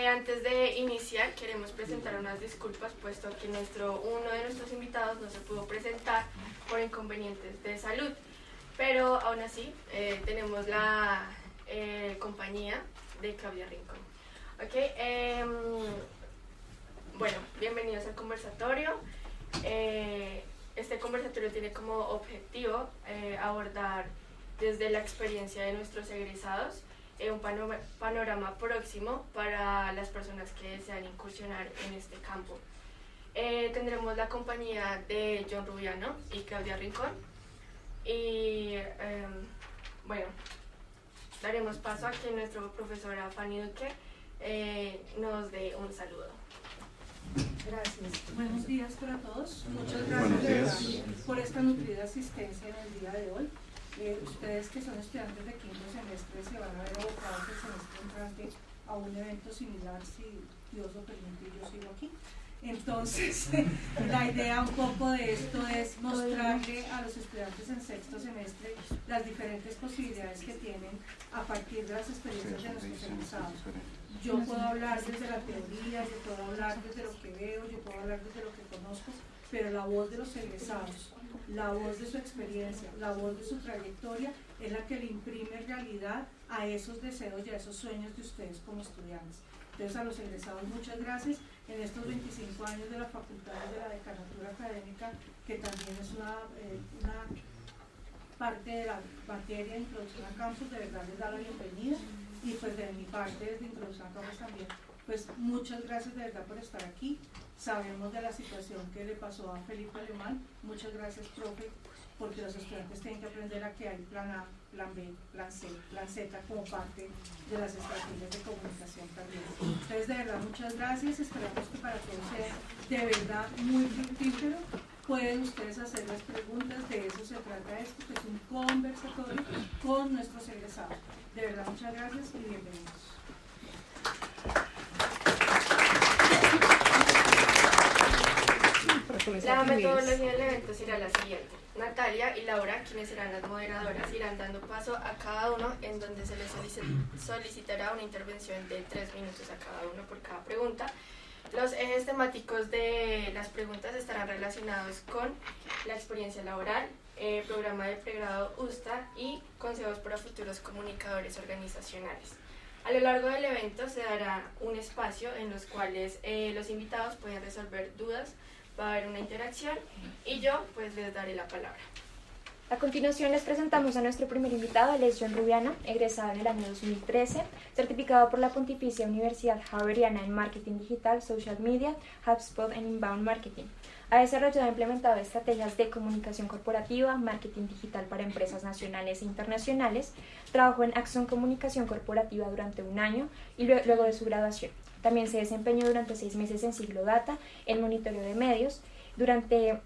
Antes de iniciar queremos presentar unas disculpas puesto que uno de nuestros invitados no se pudo presentar por inconvenientes de salud, pero aún así tenemos la compañía de Claudia Rincón. Bueno, bienvenidos al conversatorio. Este conversatorio tiene como objetivo abordar desde la experiencia de nuestros egresados un panorama próximo para las personas que desean incursionar en este campo. Tendremos la compañía de John Rubiano y Claudia Rincón y bueno, daremos paso a que nuestra profesora Fanny Duque nos dé un saludo. Gracias. Buenos días para todos. Muchas gracias por esta nutrida asistencia en el día de hoy. Ustedes que son estudiantes de quinto semestre se van a ver abocados el semestre entrante a un evento similar, si Dios lo permite y yo sigo aquí. Entonces, la idea un poco de esto es mostrarle a los estudiantes en sexto semestre las diferentes posibilidades que tienen a partir de las experiencias de nuestros egresados. Yo puedo hablar desde la teoría, yo puedo hablar desde lo que veo, yo puedo hablar desde lo que conozco, pero la voz de los egresados, la voz de su experiencia, la voz de su trayectoria es la que le imprime realidad a esos deseos y a esos sueños de ustedes como estudiantes. Entonces, a los egresados, muchas gracias en estos 25 años de la Facultad de la Decanatura Académica, que también es una parte de la materia de Introducción a Campus. De verdad les da la bienvenida, y pues de mi parte desde Introducción a Campus también, pues muchas gracias de verdad por estar aquí. Sabemos de la situación que le pasó a Felipe Alemán. Muchas gracias, profe, porque los estudiantes tienen que aprender a que hay plan A, plan B, plan C, plan Z como parte de las estrategias de comunicación también. Entonces, de verdad, muchas gracias. Esperamos que para todos sea de verdad muy fructífero. Pueden ustedes hacer las preguntas, de eso se trata esto, que es un conversatorio con nuestros egresados. De verdad, muchas gracias y bienvenidos. La metodología del evento será la siguiente. Natalia y Laura, quienes serán las moderadoras, irán dando paso a cada uno en donde se les solicitará una intervención de 3 minutos a cada uno por cada pregunta. Los ejes temáticos de las preguntas estarán relacionados con la experiencia laboral, programa de pregrado USTA y consejos para futuros comunicadores organizacionales. A lo largo del evento se dará un espacio en los cuales los invitados pueden resolver dudas, va a haber una interacción y yo pues les daré la palabra. A continuación les presentamos a nuestro primer invitado, él es John Rubiano, egresado en el año 2013, certificado por la Pontificia Universidad Javeriana en Marketing Digital, Social Media, HubSpot en Inbound Marketing. Ha desarrollado e implementado estrategias de comunicación corporativa, marketing digital para empresas nacionales e internacionales, trabajó en Axon Comunicación Corporativa durante 1 año y luego de su graduación. También se desempeñó durante 6 meses en Siglo Data, en monitoreo de medios. Durante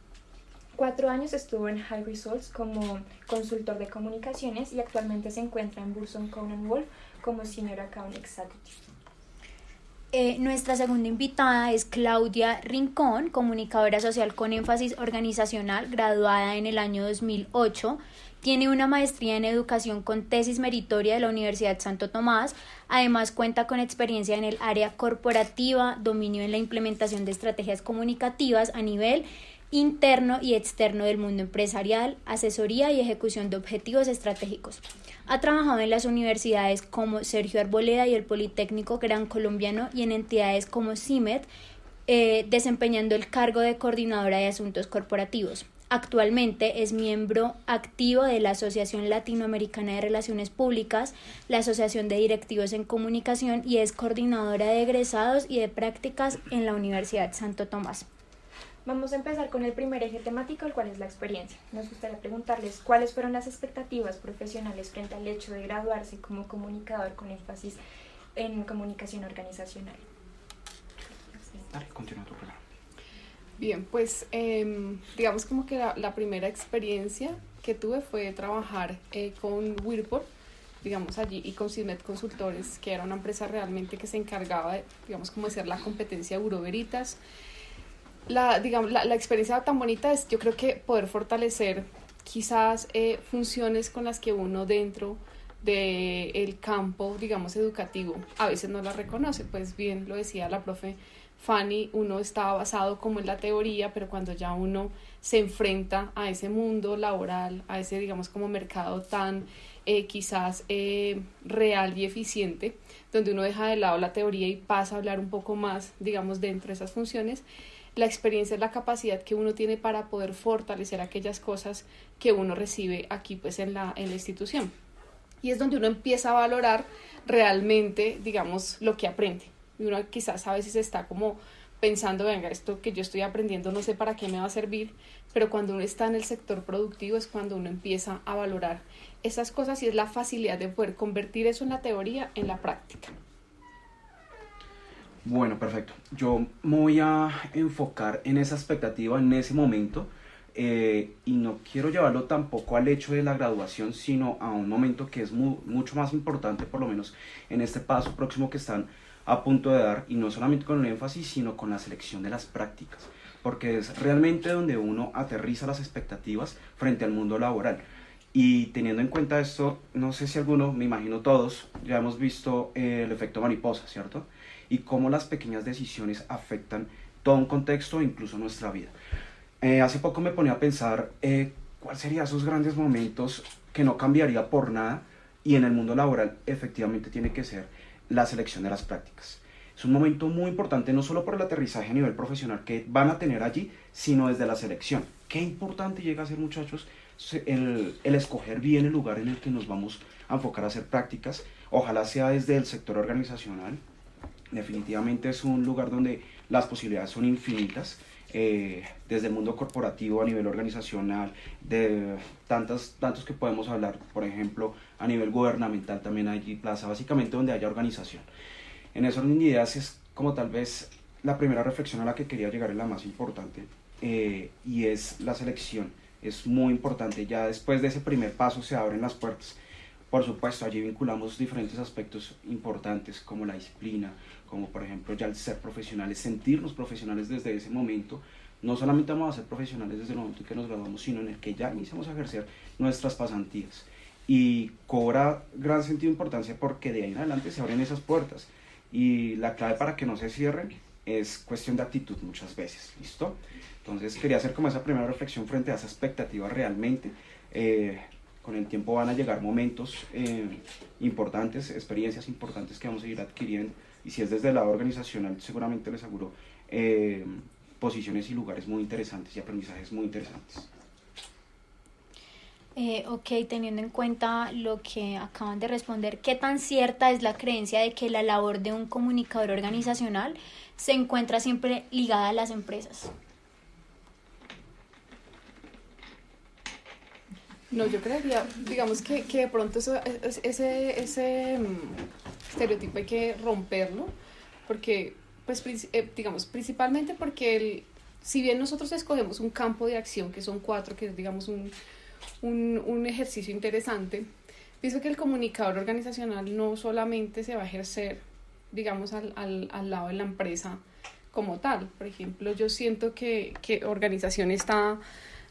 4 años estuvo en High Results como consultor de comunicaciones y actualmente se encuentra en Burson Conan Wolf como Senior Account Executive. Nuestra segunda invitada es Claudia Rincón, comunicadora social con énfasis organizacional, graduada en el año 2008. Tiene una maestría en educación con tesis meritoria de la Universidad Santo Tomás. Además cuenta con experiencia en el área corporativa, dominio en la implementación de estrategias comunicativas a nivel interno y externo del mundo empresarial, asesoría y ejecución de objetivos estratégicos. Ha trabajado en las universidades como Sergio Arboleda y el Politécnico Gran Colombiano y en entidades como CIMED, desempeñando el cargo de coordinadora de asuntos corporativos. Actualmente es miembro activo de la Asociación Latinoamericana de Relaciones Públicas, la Asociación de Directivos en Comunicación y es coordinadora de egresados y de prácticas en la Universidad Santo Tomás. Vamos a empezar con el primer eje temático, el cual es la experiencia. Nos gustaría preguntarles cuáles fueron las expectativas profesionales frente al hecho de graduarse como comunicador con énfasis en comunicación organizacional. Dale, continúa tu programa. Bien, pues digamos como que la primera experiencia que tuve fue trabajar con Whirlpool, digamos allí, y con CISMED Consultores, que era una empresa realmente que se encargaba de, digamos, como de ser la competencia de Bureau Veritas. La experiencia tan bonita es, yo creo que poder fortalecer quizás funciones con las que uno dentro del campo, digamos, educativo, a veces no la reconoce. Pues bien lo decía la profe Fanny, uno estaba basado como en la teoría, pero cuando ya uno se enfrenta a ese mundo laboral, a ese, digamos, como mercado tan quizás real y eficiente, donde uno deja de lado la teoría y pasa a hablar un poco más, digamos, dentro de esas funciones, la experiencia es la capacidad que uno tiene para poder fortalecer aquellas cosas que uno recibe aquí, pues, en la institución. Y es donde uno empieza a valorar realmente, digamos, lo que aprende. Y uno quizás a veces está como pensando, venga, esto que yo estoy aprendiendo no sé para qué me va a servir, pero cuando uno está en el sector productivo es cuando uno empieza a valorar esas cosas y es la facilidad de poder convertir eso en la teoría en la práctica. Bueno, perfecto. Yo me voy a enfocar en esa expectativa en ese momento y no quiero llevarlo tampoco al hecho de la graduación, sino a un momento que es mucho más importante, por lo menos en este paso próximo que están a punto de dar, y no solamente con el énfasis, sino con la selección de las prácticas, porque es realmente donde uno aterriza las expectativas frente al mundo laboral. Y teniendo en cuenta esto, no sé si alguno, me imagino todos, ya hemos visto el efecto mariposa, ¿cierto? Y cómo las pequeñas decisiones afectan todo un contexto, incluso nuestra vida. Hace poco me ponía a pensar cuáles serían esos grandes momentos que no cambiaría por nada, y en el mundo laboral efectivamente tiene que ser la selección de las prácticas. Es un momento muy importante, no solo por el aterrizaje a nivel profesional que van a tener allí, sino desde la selección. Qué importante llega a ser, muchachos, el escoger bien el lugar en el que nos vamos a enfocar a hacer prácticas. Ojalá sea desde el sector organizacional. Definitivamente es un lugar donde las posibilidades son infinitas, desde el mundo corporativo a nivel organizacional, de tantos que podemos hablar, por ejemplo, a nivel gubernamental también hay plaza, básicamente donde haya organización. En ese orden de ideas es como tal vez la primera reflexión a la que quería llegar, es la más importante, y es la selección. Es muy importante, ya después de ese primer paso se abren las puertas. Por supuesto, allí vinculamos diferentes aspectos importantes como la disciplina, como por ejemplo ya el ser profesionales, sentirnos profesionales desde ese momento. No solamente vamos a ser profesionales desde el momento en que nos graduamos, sino en el que ya iniciamos a ejercer nuestras pasantías. Y cobra gran sentido e importancia porque de ahí en adelante se abren esas puertas. Y la clave para que no se cierren es cuestión de actitud muchas veces, ¿listo? Entonces quería hacer como esa primera reflexión frente a esa expectativa realmente. Con el tiempo van a llegar momentos importantes, experiencias importantes que vamos a ir adquiriendo, y si es desde el lado organizacional seguramente les aseguro posiciones y lugares muy interesantes y aprendizajes muy interesantes. Ok, teniendo en cuenta lo que acaban de responder, ¿qué tan cierta es la creencia de que la labor de un comunicador organizacional se encuentra siempre ligada a las empresas? No, yo creería, digamos que de pronto ese estereotipo hay que romperlo, porque, pues, digamos, principalmente porque si bien nosotros escogemos un campo de acción, que son 4, que es, digamos, un ejercicio interesante, pienso que el comunicador organizacional no solamente se va a ejercer, digamos, al lado de la empresa como tal. Por ejemplo, yo siento que organización está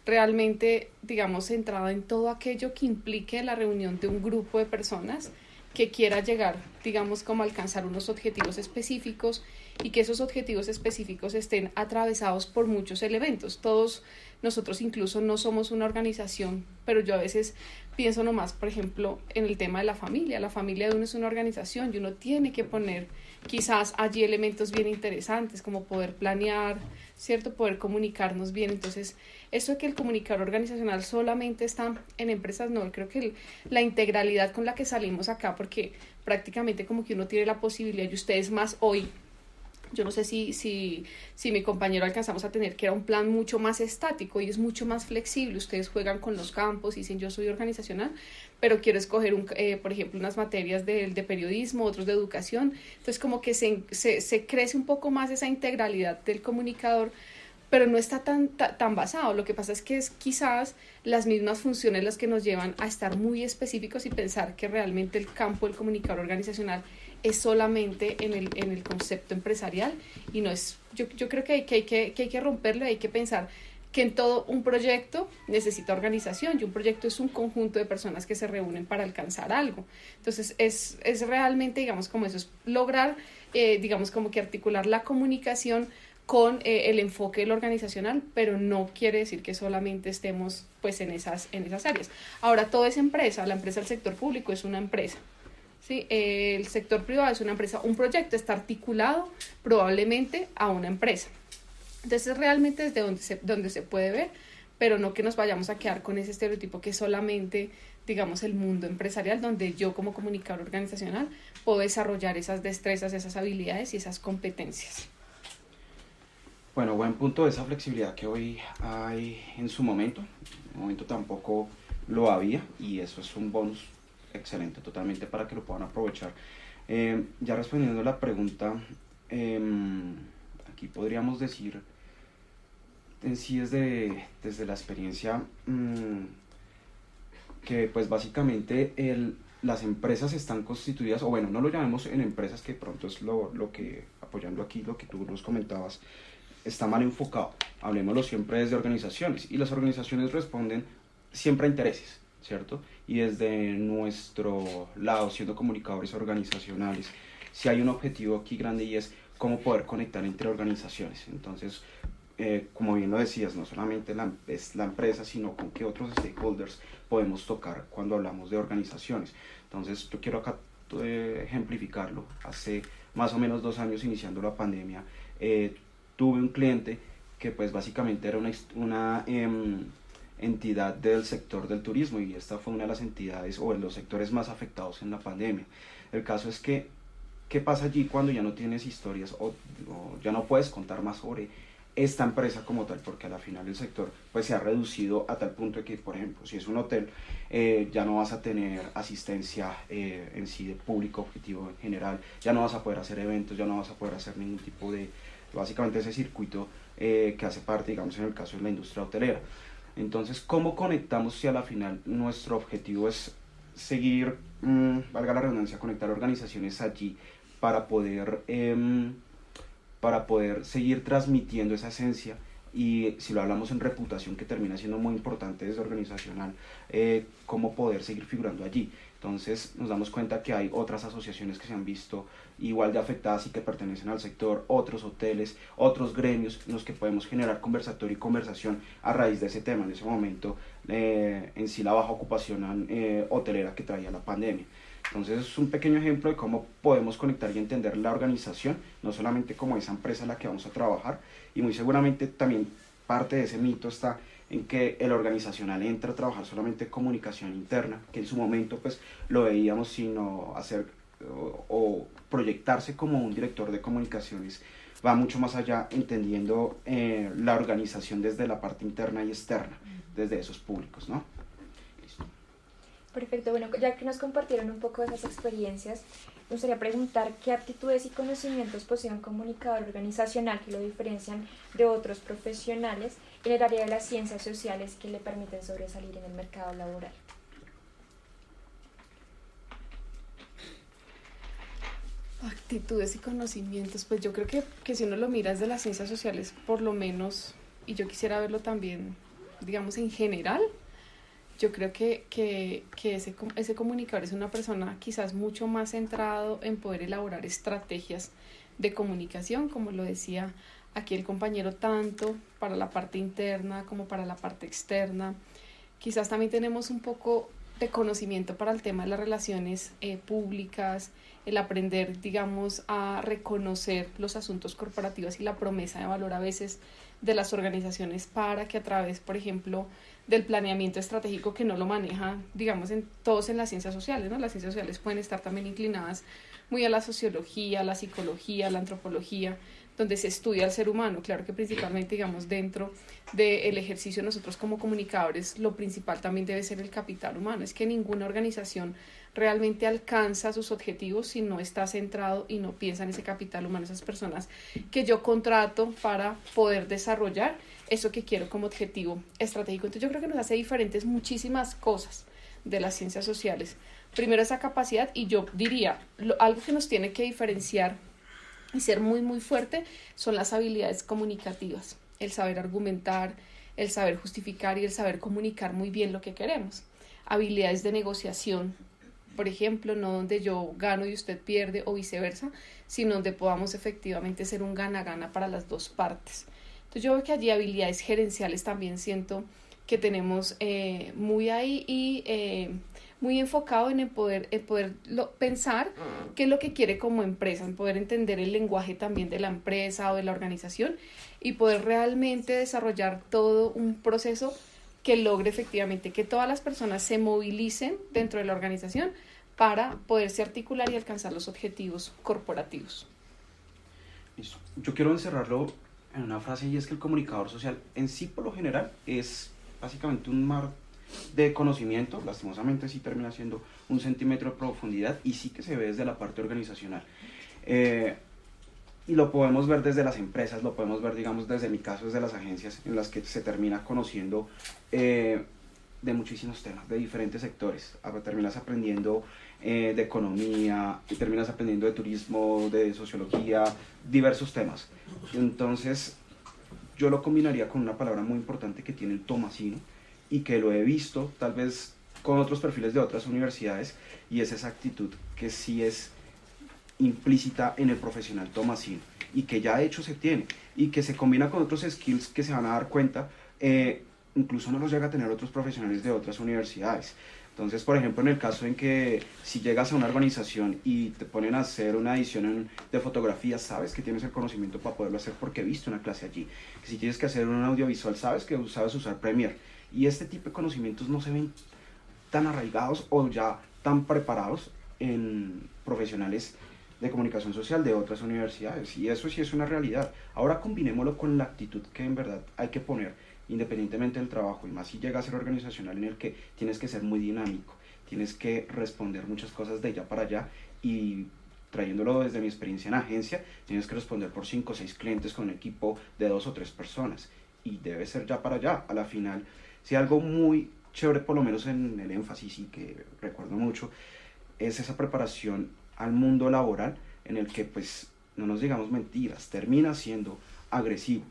realmente, digamos, centrada en todo aquello que implique la reunión de un grupo de personas que quiera llegar, digamos, como a alcanzar unos objetivos específicos, y que esos objetivos específicos estén atravesados por muchos elementos. Todos nosotros incluso no somos una organización, pero yo a veces pienso nomás, por ejemplo, en el tema de la familia. La familia de uno es una organización y uno tiene que poner quizás allí elementos bien interesantes como poder planear, ¿cierto? Poder comunicarnos bien. Entonces, eso de que el comunicador organizacional solamente está en empresas, no, creo que la integralidad con la que salimos acá, porque prácticamente como que uno tiene la posibilidad, y ustedes más hoy, yo no sé si mi compañero alcanzamos a tener, que era un plan mucho más estático y es mucho más flexible. Ustedes juegan con los campos y dicen yo soy organizacional, pero quiero escoger, por ejemplo, unas materias de periodismo, otros de educación. Entonces como que se crece un poco más esa integralidad del comunicador, pero no está tan basado. Lo que pasa es que es quizás las mismas funciones las que nos llevan a estar muy específicos y pensar que realmente el campo del comunicador organizacional es solamente en el concepto empresarial, y no es. Yo creo que hay que romperlo, hay que pensar que en todo un proyecto necesita organización, y un proyecto es un conjunto de personas que se reúnen para alcanzar algo. Entonces es realmente, digamos, como eso, es lograr, digamos, como que articular la comunicación con el enfoque de lo organizacional, pero no quiere decir que solamente estemos pues en esas áreas. Ahora, todo es empresa, la empresa del sector público es una empresa, ¿sí? El sector privado es una empresa, un proyecto está articulado probablemente a una empresa. Entonces realmente es de donde se puede ver, pero no que nos vayamos a quedar con ese estereotipo que solamente, digamos, el mundo empresarial, donde yo como comunicador organizacional puedo desarrollar esas destrezas, esas habilidades y esas competencias. Bueno, buen punto de esa flexibilidad que hoy hay en su momento. En el momento tampoco lo había, y eso es un bonus excelente totalmente para que lo puedan aprovechar. Ya respondiendo a la pregunta, aquí podríamos decir en sí desde la experiencia que pues básicamente las empresas están constituidas, o bueno, no lo llamemos en empresas, que pronto es lo que, apoyando aquí lo que tú nos comentabas, está mal enfocado. Hablemoslo siempre desde organizaciones, y las organizaciones responden siempre a intereses, ¿cierto? Y desde nuestro lado, siendo comunicadores organizacionales, si hay un objetivo aquí grande, y es cómo poder conectar entre organizaciones. Entonces, como bien lo decías, no solamente es la empresa, sino con qué otros stakeholders podemos tocar cuando hablamos de organizaciones. Entonces, yo quiero acá ejemplificarlo. Hace más o menos 2 años, iniciando la pandemia, tuve un cliente que pues básicamente era una entidad del sector del turismo, y esta fue una de las entidades o de los sectores más afectados en la pandemia. El caso es que, ¿qué pasa allí cuando ya no tienes historias o ya no puedes contar más sobre esta empresa como tal? Porque a la final el sector pues se ha reducido a tal punto de que, por ejemplo, si es un hotel, ya no vas a tener asistencia en sí de público objetivo en general, ya no vas a poder hacer eventos, ya no vas a poder hacer ningún tipo de, básicamente, ese circuito que hace parte, digamos, en el caso de la industria hotelera. Entonces, ¿cómo conectamos si a la final nuestro objetivo es seguir, valga la redundancia, conectar organizaciones allí para poder seguir transmitiendo esa esencia? Y si lo hablamos en reputación, que termina siendo muy importante desde organizacional, cómo poder seguir figurando allí. Entonces nos damos cuenta que hay otras asociaciones que se han visto igual de afectadas y que pertenecen al sector, otros hoteles, otros gremios en los que podemos generar conversatorio y conversación a raíz de ese tema. En ese momento, en sí, la baja ocupación hotelera que traía la pandemia. Entonces es un pequeño ejemplo de cómo podemos conectar y entender la organización, no solamente como esa empresa en la que vamos a trabajar, y muy seguramente también parte de ese mito está en que el organizacional entra a trabajar solamente comunicación interna, que en su momento pues lo veíamos, sino hacer o proyectarse como un director de comunicaciones va mucho más allá, entendiendo la organización desde la parte interna y externa, desde esos públicos, ¿no? Perfecto, bueno, ya que nos compartieron un poco de esas experiencias, me gustaría preguntar qué aptitudes y conocimientos posee un comunicador organizacional que lo diferencian de otros profesionales en el área de las ciencias sociales que le permiten sobresalir en el mercado laboral. Actitudes y conocimientos, pues yo creo que si uno lo mira desde las ciencias sociales, por lo menos, y yo quisiera verlo también, digamos, en general, yo creo que ese comunicador es una persona quizás mucho más centrado en poder elaborar estrategias de comunicación, como lo decía aquí el compañero, tanto para la parte interna como para la parte externa. Quizás también tenemos un poco de conocimiento para el tema de las relaciones públicas, el aprender, digamos, a reconocer los asuntos corporativos y la promesa de valor a veces de las organizaciones, para que a través, por ejemplo, del planeamiento estratégico, que no lo maneja, digamos, todos en las ciencias sociales, ¿no? Las ciencias sociales pueden estar también inclinadas muy a la sociología, a la psicología, a la antropología, donde se estudia al ser humano. Claro que principalmente, digamos, dentro del ejercicio nosotros como comunicadores, lo principal también debe ser el capital humano. Es que ninguna organización realmente alcanza sus objetivos si no está centrado y no piensa en ese capital humano, esas personas que yo contrato para poder desarrollar eso que quiero como objetivo estratégico. Entonces yo creo que nos hace diferentes muchísimas cosas de las ciencias sociales. Primero, esa capacidad, y yo diría, algo que nos tiene que diferenciar y ser muy, muy fuerte son las habilidades comunicativas, el saber argumentar, el saber justificar y el saber comunicar muy bien lo que queremos. Habilidades de negociación, por ejemplo, no donde yo gano y usted pierde o viceversa, sino donde podamos efectivamente ser un gana-gana para las dos partes. Entonces yo veo que allí habilidades gerenciales también siento que tenemos muy ahí y muy enfocado en poder pensar qué es lo que quiere como empresa, en poder entender el lenguaje también de la empresa o de la organización y poder realmente desarrollar todo un proceso que logre efectivamente que todas las personas se movilicen dentro de la organización para poderse articular y alcanzar los objetivos corporativos. Listo. Yo quiero encerrarlo en una frase, y es que el comunicador social en sí por lo general es básicamente un mar de conocimiento. Lastimosamente sí termina siendo 1 centímetro de profundidad y sí que se ve desde la parte organizacional. Y lo podemos ver desde las empresas, lo podemos ver, digamos, desde mi caso, desde las agencias, en las que se termina conociendo de muchísimos temas, de diferentes sectores. Terminas aprendiendo de economía, terminas aprendiendo de turismo, de sociología, diversos temas. Entonces, yo lo combinaría con una palabra muy importante que tiene el tomasino y que lo he visto tal vez con otros perfiles de otras universidades, y es esa actitud que sí es implícita en el profesional tomasino y que ya de hecho se tiene y que se combina con otros skills que se van a dar cuenta, incluso no los llega a tener otros profesionales de otras universidades. Entonces, por ejemplo, en el caso en que si llegas a una organización y te ponen a hacer una edición de fotografía, sabes que tienes el conocimiento para poderlo hacer porque viste una clase allí. Que si tienes que hacer un audiovisual, sabes que sabes usar Premiere. Y este tipo de conocimientos no se ven tan arraigados o ya tan preparados en profesionales de comunicación social de otras universidades. Y eso sí es una realidad. Ahora combinémoslo con la actitud que en verdad hay que poner independientemente del trabajo, y más si llega a ser organizacional en el que tienes que ser muy dinámico, tienes que responder muchas cosas de allá para allá, y trayéndolo desde mi experiencia en agencia, tienes que responder por 5 o 6 clientes con un equipo de 2 o 3 personas, y debe ser ya para allá. A la final, si algo muy chévere, por lo menos en el énfasis, y que recuerdo mucho, es esa preparación al mundo laboral, en el que, pues, no nos digamos mentiras, termina siendo agresivo.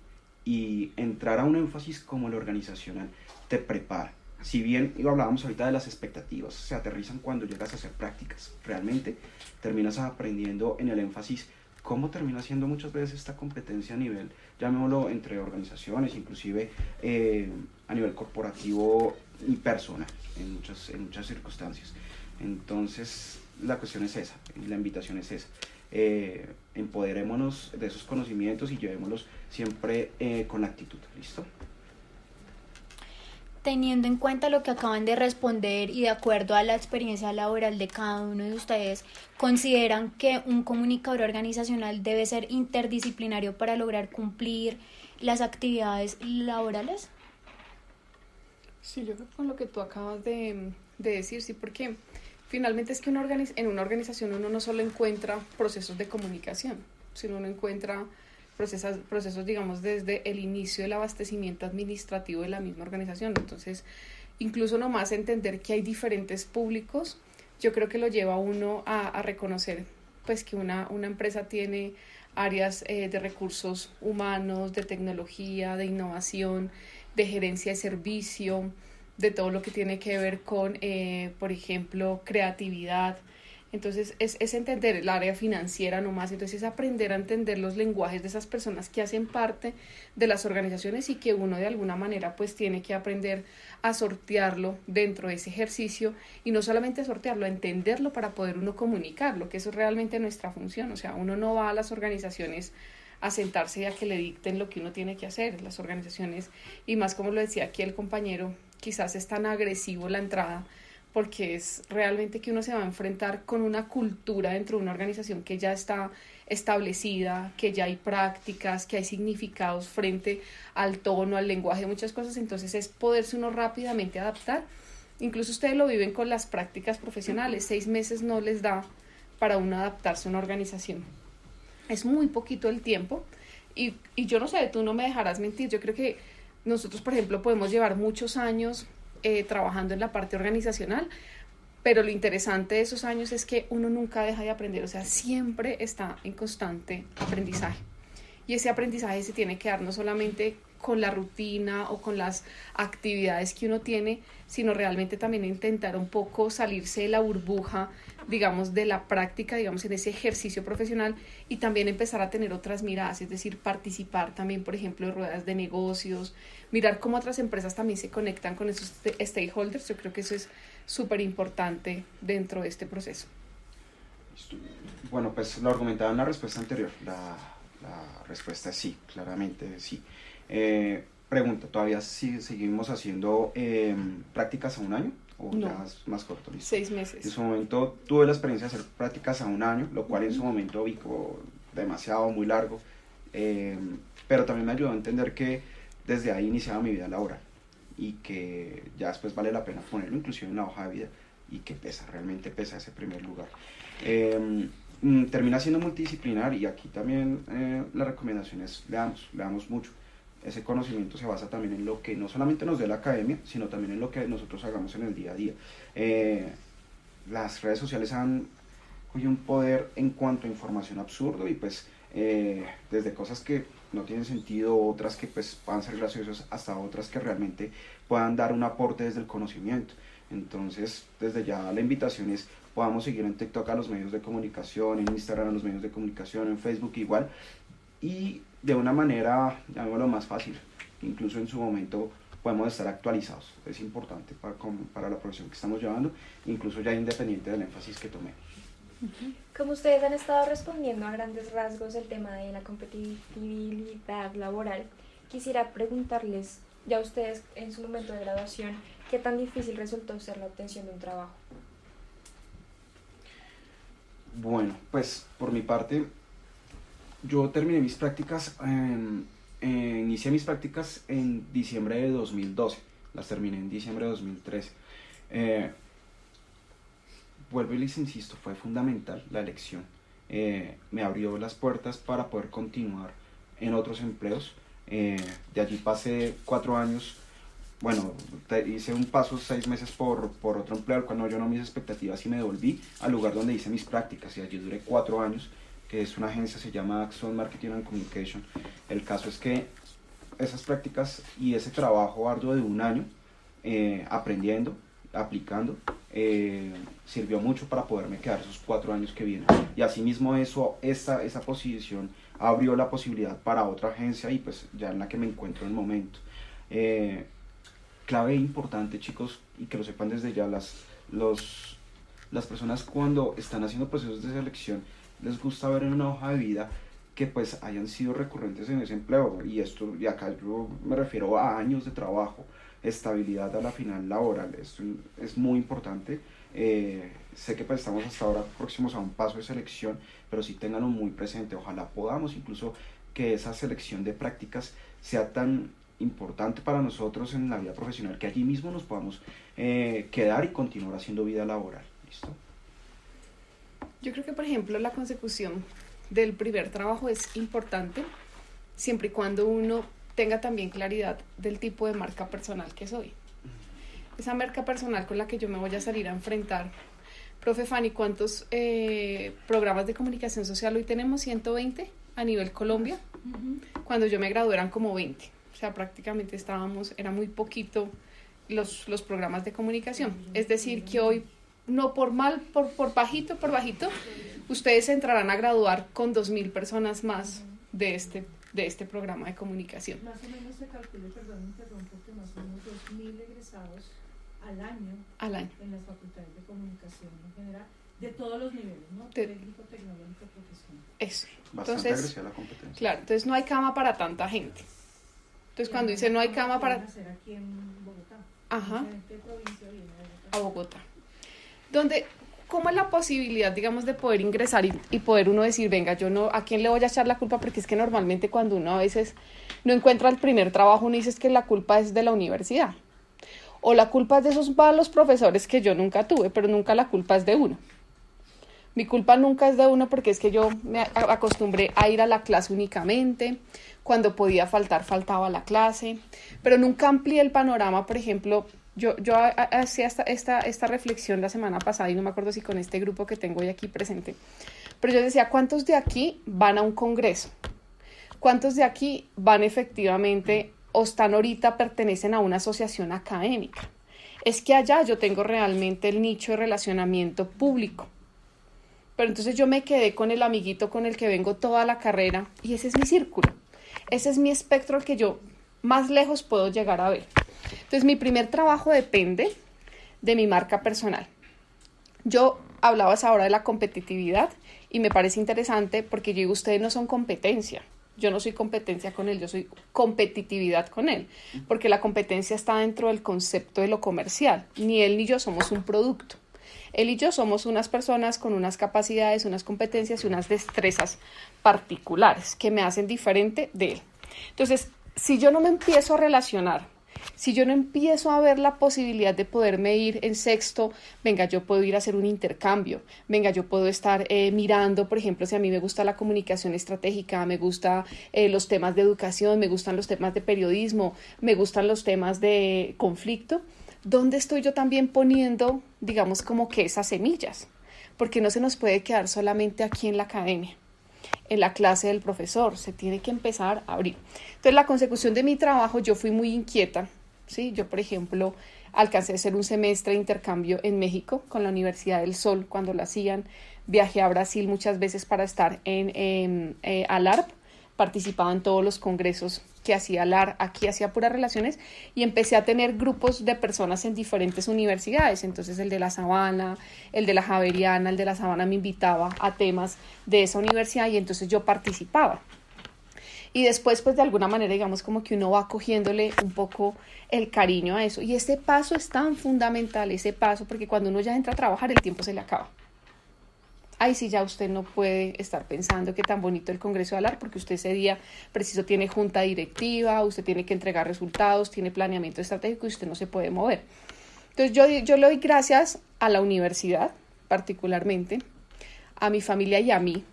Y entrar a un énfasis como el organizacional te prepara. Si bien hablábamos ahorita de las expectativas, se aterrizan cuando llegas a hacer prácticas. Realmente terminas aprendiendo en el énfasis cómo termina siendo muchas veces esta competencia a nivel, llamémoslo, entre organizaciones, inclusive a nivel corporativo y personal, en muchas circunstancias. Entonces, la cuestión es esa, y la invitación es esa. Empoderémonos de esos conocimientos y llevémoslos siempre con actitud. ¿Listo? Teniendo en cuenta lo que acaban de responder y de acuerdo a la experiencia laboral de cada uno de ustedes, ¿consideran que un comunicador organizacional debe ser interdisciplinario para lograr cumplir las actividades laborales? Sí, yo creo que con lo que tú acabas de decir, sí, porque finalmente es que en una organización uno no solo encuentra procesos de comunicación, sino uno encuentra procesos, digamos, desde el inicio del abastecimiento administrativo de la misma organización. Entonces, incluso nomás entender que hay diferentes públicos, yo creo que lo lleva a uno a reconocer pues que una empresa tiene áreas de recursos humanos, de tecnología, de innovación, de gerencia de servicio, de todo lo que tiene que ver con, por ejemplo, creatividad. Entonces es entender el área financiera nomás, entonces es aprender a entender los lenguajes de esas personas que hacen parte de las organizaciones y que uno de alguna manera pues tiene que aprender a sortearlo dentro de ese ejercicio, y no solamente a sortearlo, a entenderlo para poder uno comunicarlo, que eso es realmente nuestra función. O sea, uno no va a las organizaciones a sentarse y a que le dicten lo que uno tiene que hacer. Las organizaciones, y más como lo decía aquí el compañero, quizás es tan agresivo la entrada, porque es realmente que uno se va a enfrentar con una cultura dentro de una organización que ya está establecida, que ya hay prácticas, que hay significados frente al tono, al lenguaje, muchas cosas. Entonces es poderse uno rápidamente adaptar. Incluso ustedes lo viven con las prácticas profesionales, 6 meses no les da para uno adaptarse a una organización. Es muy poquito el tiempo, y yo no sé, tú no me dejarás mentir, yo creo que nosotros, por ejemplo, podemos llevar muchos años trabajando en la parte organizacional, pero lo interesante de esos años es que uno nunca deja de aprender, o sea, siempre está en constante aprendizaje, y ese aprendizaje se tiene que dar no solamente con la rutina o con las actividades que uno tiene, sino realmente también intentar un poco salirse de la burbuja, digamos, de la práctica, digamos, en ese ejercicio profesional, y también empezar a tener otras miradas, es decir, participar también, por ejemplo, en ruedas de negocios, mirar cómo otras empresas también se conectan con esos stakeholders. Yo creo que eso es súper importante dentro de este proceso. Bueno, pues lo argumentaba en la respuesta anterior. La respuesta es sí, claramente sí. Pregunta, ¿todavía seguimos haciendo prácticas a un año? ¿O No. ya es más corto? ¿Listo? 6 meses. En su momento tuve la experiencia de hacer prácticas a un año, lo cual en su momento vi como demasiado, muy largo. Pero también me ayudó a entender que desde ahí iniciaba mi vida laboral y que ya después vale la pena ponerlo inclusive en la hoja de vida, y que pesa, realmente pesa ese primer lugar. Termina siendo multidisciplinar, y aquí también la recomendación es leamos mucho. Ese conocimiento se basa también en lo que no solamente nos dé la academia, sino también en lo que nosotros hagamos en el día a día. Las redes sociales han cogido un poder en cuanto a información absurdo, y pues desde cosas que no tienen sentido, otras que pues puedan ser graciosas, hasta otras que realmente puedan dar un aporte desde el conocimiento. Entonces, desde ya la invitación es: podamos seguir en TikTok a los medios de comunicación, en Instagram a los medios de comunicación, en Facebook igual, y de una manera, llamémoslo, más fácil. Incluso en su momento podemos estar actualizados. Es importante para la profesión que estamos llevando, incluso ya independiente del énfasis que tomemos. Como ustedes han estado respondiendo a grandes rasgos el tema de la competitividad laboral, quisiera preguntarles, ya ustedes en su momento de graduación, ¿qué tan difícil resultó ser la obtención de un trabajo? Bueno, pues por mi parte, yo terminé mis prácticas, inicié mis prácticas en diciembre de 2012, las terminé en diciembre de 2013. Vuelvo y les insisto, fue fundamental la elección. Me abrió las puertas para poder continuar en otros empleos. De allí pasé 4 años. Bueno, hice un paso 6 meses por otro empleo, al cual no llenó mis expectativas, y me devolví al lugar donde hice mis prácticas, y allí duré 4 años, que es una agencia, se llama Axon Marketing and Communication. El caso es que esas prácticas y ese trabajo arduo de 1 año, aprendiendo, aplicando, sirvió mucho para poderme quedar esos 4 años que vienen. Y asimismo esa posición abrió la posibilidad para otra agencia, y pues ya en la que me encuentro en el momento. Clave importante, chicos, y que lo sepan desde ya, las personas cuando están haciendo procesos de selección les gusta ver en una hoja de vida que pues hayan sido recurrentes en ese empleo, y acá yo me refiero a años de trabajo, estabilidad a la final laboral. Esto es muy importante. Sé que pues estamos hasta ahora próximos a un paso de selección, pero sí tenganlo muy presente. Ojalá podamos incluso que esa selección de prácticas sea tan importante para nosotros en la vida profesional, que allí mismo nos podamos quedar y continuar haciendo vida laboral. ¿Listo? Yo creo que, por ejemplo, la consecución del primer trabajo es importante siempre y cuando uno tenga también claridad del tipo de marca personal que soy. Esa marca personal con la que yo me voy a salir a enfrentar. Profe Fanny, ¿cuántos programas de comunicación social hoy tenemos? 120 a nivel Colombia. Cuando yo me gradué eran como 20. O sea, prácticamente era muy poquito los programas de comunicación. Es decir, que hoy, no por bajito, ustedes entrarán a graduar con 2.000 personas más de este programa de comunicación. Más o menos se calcula, perdón, interrumpo, que más o menos 2.000 egresados al año en las facultades de comunicación en general, de todos los niveles, ¿no? Técnico, tecnológico, profesional. Eso. Bastante agresiva la competencia. Claro, entonces no hay cama para tanta gente. Entonces cuando dice no hay cama para... hacer aquí en Bogotá. Ajá. ¿De provincia viene de Bogotá? A Bogotá. ¿Cómo es la posibilidad, digamos, de poder ingresar y poder uno decir, venga, yo no, ¿a quién le voy a echar la culpa? Porque es que normalmente cuando uno a veces no encuentra el primer trabajo, uno dice que la culpa es de la universidad. O la culpa es de esos malos profesores que yo nunca tuve, pero nunca la culpa es de uno. Mi culpa nunca es de uno, porque es que yo me acostumbré a ir a la clase únicamente. Cuando podía faltar, faltaba a la clase. Pero nunca amplié el panorama. Por ejemplo, yo hacía esta reflexión la semana pasada, y no me acuerdo si con este grupo que tengo hoy aquí presente. Pero yo decía, ¿cuántos de aquí van a un congreso? ¿Cuántos de aquí van efectivamente o están ahorita, pertenecen a una asociación académica. Es que allá yo tengo realmente el nicho de relacionamiento público. Pero entonces yo me quedé con el amiguito con el que vengo toda la carrera y ese es mi círculo. Ese es mi espectro al que yo más lejos puedo llegar a ver. Entonces mi primer trabajo depende de mi marca personal. Yo hablabas ahora de la competitividad y me parece interesante porque yo digo, ustedes no son competencia. Yo no soy competencia con él, yo soy competitividad con él, porque la competencia está dentro del concepto de lo comercial. Ni él ni yo somos un producto. Él y yo somos unas personas con unas capacidades, unas competencias y unas destrezas particulares que me hacen diferente de él. Entonces, si yo no me empiezo a relacionar, si yo no empiezo a ver la posibilidad de poderme ir en sexto, venga, yo puedo ir a hacer un intercambio, venga, yo puedo estar mirando, por ejemplo, si a mí me gusta la comunicación estratégica, me gustan los temas de educación, me gustan los temas de periodismo, me gustan los temas de conflicto, ¿dónde estoy yo también poniendo, digamos, como que esas semillas? Porque no se nos puede quedar solamente aquí en la academia, en la clase del profesor, se tiene que empezar a abrir. Entonces, la consecución de mi trabajo, yo fui muy inquieta, ¿sí? Yo, por ejemplo, alcancé a hacer un semestre de intercambio en México con la Universidad del Sol cuando lo hacían. Viajé a Brasil muchas veces para estar en ALARP, participaba en todos los congresos que hacía ALARP, aquí hacía puras relaciones y empecé a tener grupos de personas en diferentes universidades. Entonces el de la Sabana, el de la Javeriana, el de la Sabana me invitaba a temas de esa universidad y entonces yo participaba. Y después, pues de alguna manera, digamos como que uno va cogiéndole un poco el cariño a eso. Y ese paso es tan fundamental, ese paso, porque cuando uno ya entra a trabajar, el tiempo se le acaba. Ahí sí ya usted no puede estar pensando que tan bonito el Congreso de ALARP, porque usted ese día preciso tiene junta directiva, usted tiene que entregar resultados, tiene planeamiento estratégico y usted no se puede mover. Entonces yo le doy gracias a la universidad, particularmente, a mi familia y a mí,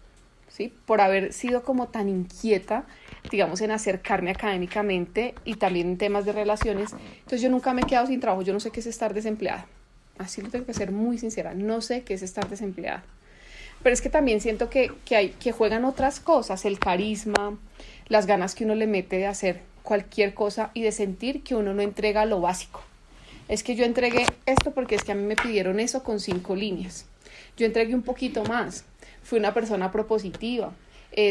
¿sí? Por haber sido como tan inquieta, digamos, en acercarme académicamente y también en temas de relaciones. Entonces yo nunca me he quedado sin trabajo, yo no sé qué es estar desempleada. Así lo tengo que ser muy sincera, no sé qué es estar desempleada. Pero es que también siento que juegan otras cosas, el carisma, las ganas que uno le mete de hacer cualquier cosa y de sentir que uno no entrega lo básico. Es que yo entregué esto porque es que a mí me pidieron eso con 5 líneas. Yo entregué un poquito más, fui una persona propositiva,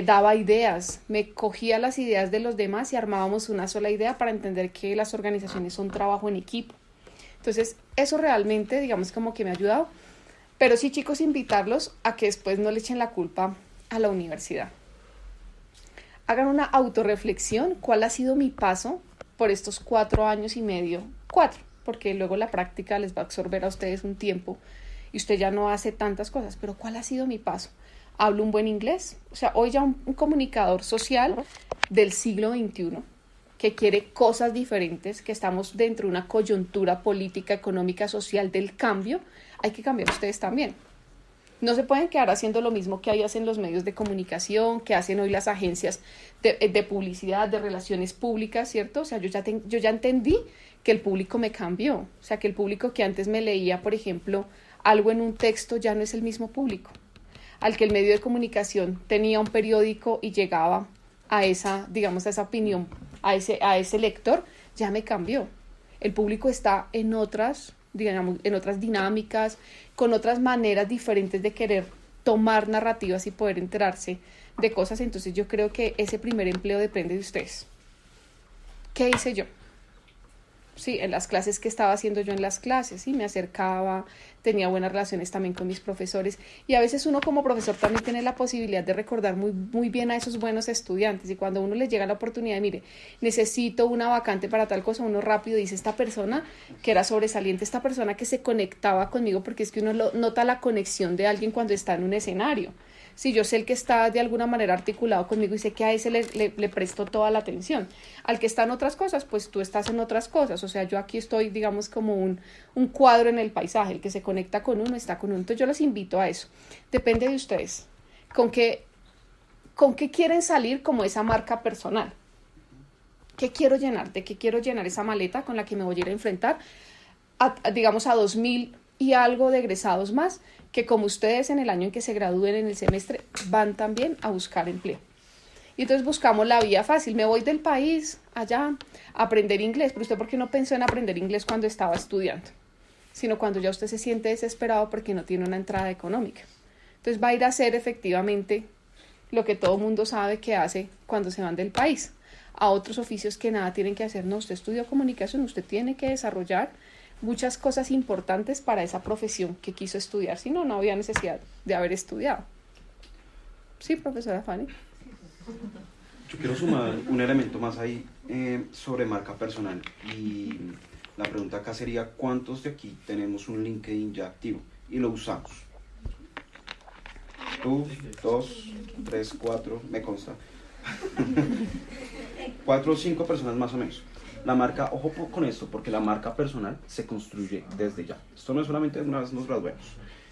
daba ideas, me cogía las ideas de los demás y armábamos una sola idea para entender que las organizaciones son trabajo en equipo. Entonces, eso realmente, digamos, como que me ha ayudado. Pero sí, chicos, invitarlos a que después no le echen la culpa a la universidad. Hagan una autorreflexión, ¿cuál ha sido mi paso por estos 4 años y medio? 4, porque luego la práctica les va a absorber a ustedes un tiempo y usted ya no hace tantas cosas, pero ¿cuál ha sido mi paso? ¿Hablo un buen inglés? O sea, hoy ya un comunicador social del siglo XXI que quiere cosas diferentes, que estamos dentro de una coyuntura política, económica, social del cambio, hay que cambiar ustedes también. No se pueden quedar haciendo lo mismo que ahí hacen los medios de comunicación, que hacen hoy las agencias de publicidad, de relaciones públicas, ¿cierto? O sea, yo ya entendí que el público me cambió. O sea, que el público que antes me leía, por ejemplo, algo en un texto ya no es el mismo público. Al que el medio de comunicación tenía un periódico y llegaba a esa, digamos, a esa opinión, a ese lector, ya me cambió. El público está en otras, digamos, en otras dinámicas, con otras maneras diferentes de querer tomar narrativas y poder enterarse de cosas. Entonces yo creo que ese primer empleo depende de ustedes. ¿Qué hice yo? Sí, en las clases que estaba haciendo yo en las clases, sí, me acercaba, tenía buenas relaciones también con mis profesores y a veces uno como profesor también tiene la posibilidad de recordar muy, muy bien a esos buenos estudiantes y cuando uno les llega la oportunidad de, mire, necesito una vacante para tal cosa, uno rápido dice, esta persona que era sobresaliente, esta persona que se conectaba conmigo, porque es que uno nota la conexión de alguien cuando está en un escenario. Si yo sé el que está de alguna manera articulado conmigo y sé que a ese le presto toda la atención. Al que está en otras cosas, pues tú estás en otras cosas. O sea, yo aquí estoy, digamos, como un cuadro en el paisaje. El que se conecta con uno está con uno. Entonces yo los invito a eso. Depende de ustedes. ¿Con qué quieren salir como esa marca personal? ¿Qué quiero llenar? ¿De qué quiero llenar esa maleta con la que me voy a ir a enfrentar? Digamos, a 2000 y algo de egresados más, que como ustedes en el año en que se gradúen en el semestre van también a buscar empleo. Y entonces buscamos la vía fácil. Me voy del país allá a aprender inglés. Pero usted, ¿por qué no pensó en aprender inglés cuando estaba estudiando? Sino cuando ya usted se siente desesperado porque no tiene una entrada económica. Entonces va a ir a hacer efectivamente lo que todo mundo sabe que hace cuando se van del país, a otros oficios que nada tienen que hacer. No, usted estudió comunicación, usted tiene que desarrollar muchas cosas importantes para esa profesión que quiso estudiar, si no, no había necesidad de haber estudiado. Sí, profesora Fanny. Yo quiero sumar un elemento más ahí sobre marca personal, y la pregunta acá sería: ¿cuántos de aquí tenemos un LinkedIn ya activo y lo usamos? Tú, 2, 3, 4, me consta. 4 o 5 personas más o menos. La marca, ojo con esto, porque la marca personal se construye desde ya. Esto no es solamente una vez nos graduemos.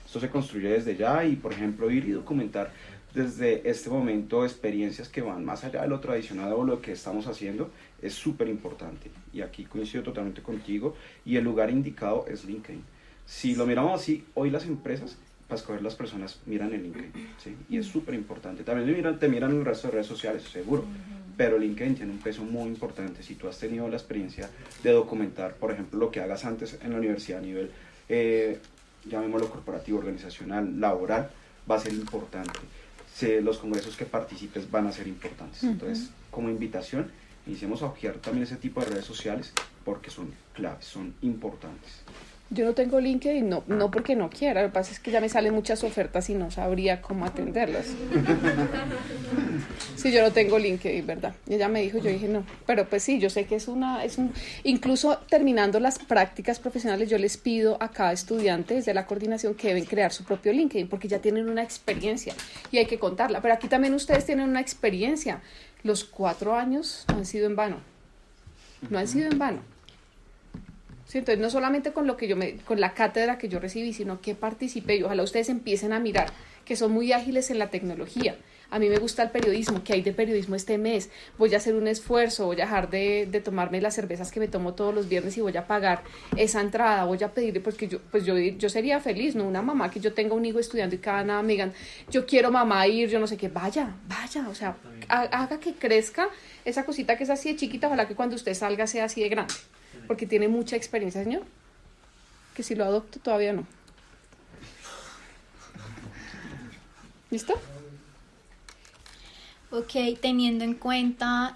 Esto se construye desde ya, y por ejemplo ir y documentar desde este momento experiencias que van más allá de lo tradicional o lo que estamos haciendo es súper importante. Y aquí coincido totalmente contigo, y el lugar indicado es LinkedIn. Si lo miramos así, hoy las empresas, para escoger las personas, miran el LinkedIn, ¿sí? Y es súper importante. También te miran el resto de redes sociales, seguro, pero LinkedIn tiene un peso muy importante. Si tú has tenido la experiencia de documentar, por ejemplo, lo que hagas antes en la universidad a nivel, llamémoslo corporativo, organizacional, laboral, va a ser importante. Los congresos que participes van a ser importantes. Entonces, como invitación, iniciemos a ojear también ese tipo de redes sociales, porque son claves, son importantes. Yo no tengo LinkedIn, no porque no quiera, lo que pasa es que ya me salen muchas ofertas y no sabría cómo atenderlas. Sí, yo no tengo LinkedIn, ¿verdad? Y ella me dijo, yo dije no, pero pues sí, yo sé que incluso terminando las prácticas profesionales, yo les pido a cada estudiante desde la coordinación que deben crear su propio LinkedIn, porque ya tienen una experiencia y hay que contarla. Pero aquí también ustedes tienen una experiencia. Los 4 años no han sido en vano. No han sido en vano. Sí, entonces no solamente con con la cátedra que yo recibí, sino que participé, y ojalá ustedes empiecen a mirar que son muy ágiles en la tecnología. A mí me gusta el periodismo, que hay de periodismo este mes, voy a hacer un esfuerzo, voy a dejar de tomarme las cervezas que me tomo todos los viernes y voy a pagar esa entrada, voy a pedirle, porque yo sería feliz, ¿no? Una mamá que yo tenga un hijo estudiando y cada nada me digan, yo quiero mamá ir, yo no sé qué, vaya, o sea, haga que crezca esa cosita que es así de chiquita, ojalá que cuando usted salga sea así de grande. Porque tiene mucha experiencia, señor. Que si lo adopto todavía no. ¿Listo? Ok, teniendo en cuenta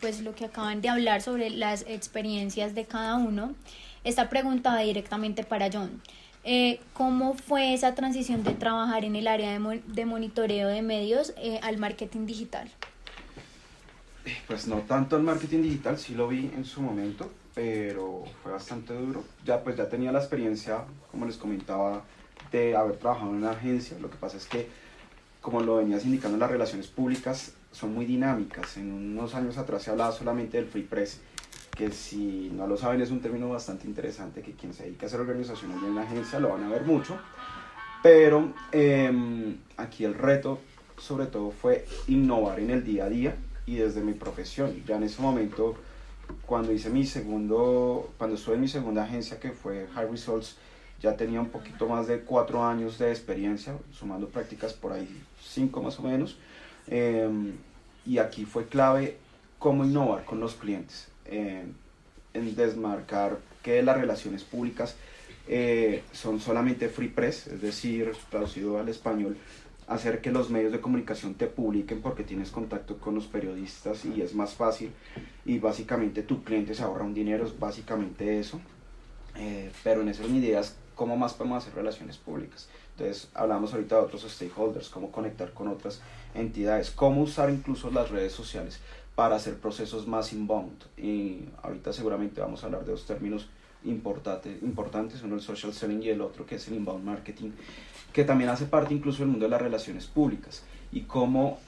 pues lo que acaban de hablar sobre las experiencias de cada uno, esta pregunta va directamente para John. ¿Cómo fue esa transición de trabajar en el área de monitoreo de medios al marketing digital? Pues no tanto el marketing digital, sí lo vi en su momento, pero fue bastante duro. Ya tenía la experiencia, como les comentaba, de haber trabajado en una agencia. Lo que pasa es que, como lo venías indicando, las relaciones públicas son muy dinámicas. En unos años atrás se hablaba solamente del free press, que si no lo saben es un término bastante interesante, que quien se dedica a hacer organizaciones en una agencia lo van a ver mucho, pero aquí el reto sobre todo fue innovar en el día a día y desde mi profesión. Ya en ese momento, cuando estuve en mi segunda agencia, que fue High Results, ya tenía un poquito más de 4 años de experiencia, sumando prácticas por ahí 5 más o menos, y aquí fue clave cómo innovar con los clientes, en desmarcar que las relaciones públicas son solamente free press, es decir, traducido al español, hacer que los medios de comunicación te publiquen porque tienes contacto con los periodistas y es más fácil, y básicamente tu cliente se ahorra un dinero, es básicamente eso. Pero en esas ideas, ¿cómo más podemos hacer relaciones públicas? Entonces hablamos ahorita de otros stakeholders, cómo conectar con otras entidades, cómo usar incluso las redes sociales para hacer procesos más inbound. Y ahorita seguramente vamos a hablar de 2 términos importantes, uno el social selling y el otro que es el inbound marketing, que también hace parte incluso del mundo de las relaciones públicas, y cómo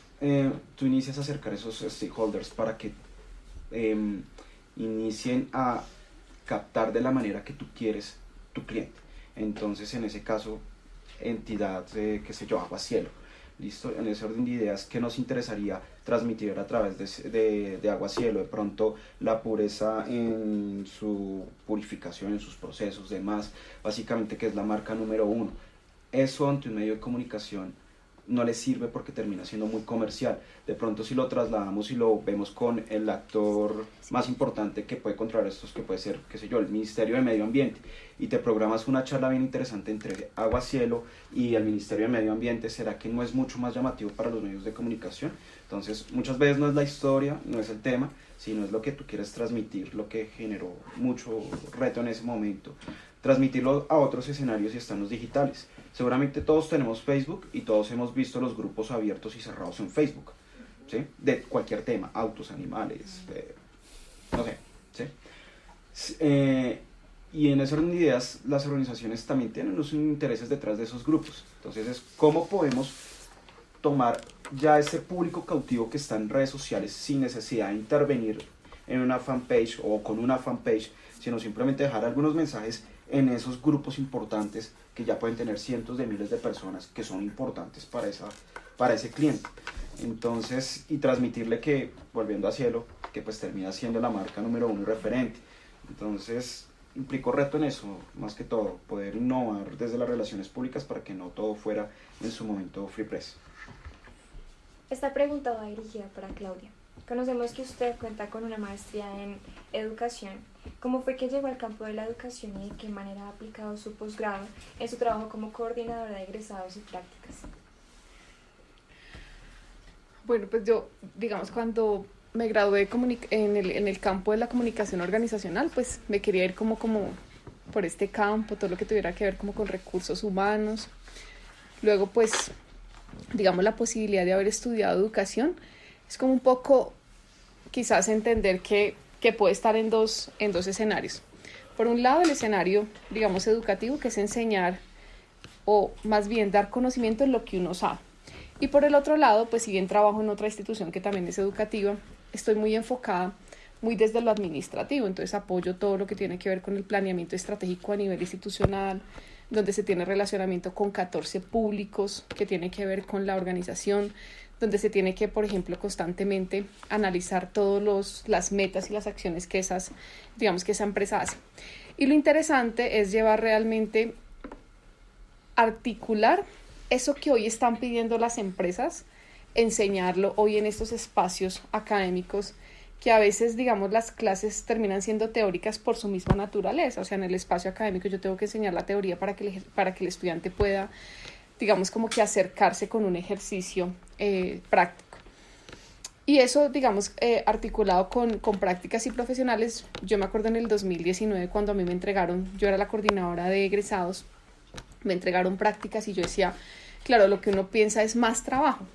tú inicias a acercar esos stakeholders para que inicien a captar de la manera que tú quieres tu cliente. Entonces, en ese caso, entidad, qué sé yo, Aguacielo, listo, en ese orden de ideas, ¿qué nos interesaría transmitir a través de Aguacielo? De pronto la pureza en su purificación, en sus procesos, demás, básicamente, que es la marca número 1. Eso ante un medio de comunicación no le sirve porque termina siendo muy comercial. De pronto si lo trasladamos y lo vemos con el actor más importante que puede controlar estos, que puede ser, qué sé yo, el Ministerio de Medio Ambiente, y te programas una charla bien interesante entre Agua Cielo y el Ministerio de Medio Ambiente, ¿será que no es mucho más llamativo para los medios de comunicación? Entonces muchas veces no es la historia, no es el tema, sino es lo que tú quieres transmitir, lo que generó mucho reto en ese momento, transmitirlo a otros escenarios y están los digitales. Seguramente todos tenemos Facebook y todos hemos visto los grupos abiertos y cerrados en Facebook, ¿sí? De cualquier tema, autos, animales, no sé, ¿sí? Y en esas ideas las organizaciones también tienen los intereses detrás de esos grupos. Entonces es cómo podemos tomar ya ese público cautivo que está en redes sociales sin necesidad de intervenir en una fanpage o con una fanpage, sino simplemente dejar algunos mensajes en esos grupos importantes que ya pueden tener cientos de miles de personas que son importantes para ese cliente. Entonces, y transmitirle que, volviendo a Cielo, que pues termina siendo la marca número 1 y referente. Entonces, implicó reto en eso, más que todo, poder innovar desde las relaciones públicas para que no todo fuera en su momento Free Press. Esta pregunta va dirigida para Claudia. Conocemos que usted cuenta con una maestría en educación. ¿Cómo fue que llegó al campo de la educación y de qué manera ha aplicado su posgrado en su trabajo como coordinadora de egresados y prácticas? Bueno, pues yo, digamos, cuando me gradué en el campo de la comunicación organizacional, pues me quería ir como por este campo, todo lo que tuviera que ver como con recursos humanos. Luego, pues, digamos, la posibilidad de haber estudiado educación es como un poco, quizás, entender que puede estar en dos escenarios. Por un lado, el escenario, digamos, educativo, que es enseñar o más bien dar conocimiento en lo que uno sabe. Y por el otro lado, pues si bien trabajo en otra institución que también es educativa, estoy muy enfocada, muy desde lo administrativo, entonces apoyo todo lo que tiene que ver con el planeamiento estratégico a nivel institucional, donde se tiene relacionamiento con 14 públicos que tiene que ver con la organización, donde se tiene que, por ejemplo, constantemente analizar todas las metas y las acciones que esa empresa hace. Y lo interesante es llevar realmente, articular eso que hoy están pidiendo las empresas, enseñarlo hoy en estos espacios académicos, que a veces, digamos, las clases terminan siendo teóricas por su misma naturaleza. O sea, en el espacio académico yo tengo que enseñar la teoría para que el estudiante pueda, digamos, como que acercarse con un ejercicio práctico. Y eso, digamos, articulado con prácticas y profesionales. Yo me acuerdo en el 2019 cuando a mí me entregaron, yo era la coordinadora de egresados, me entregaron prácticas y yo decía, claro, lo que uno piensa es más trabajo.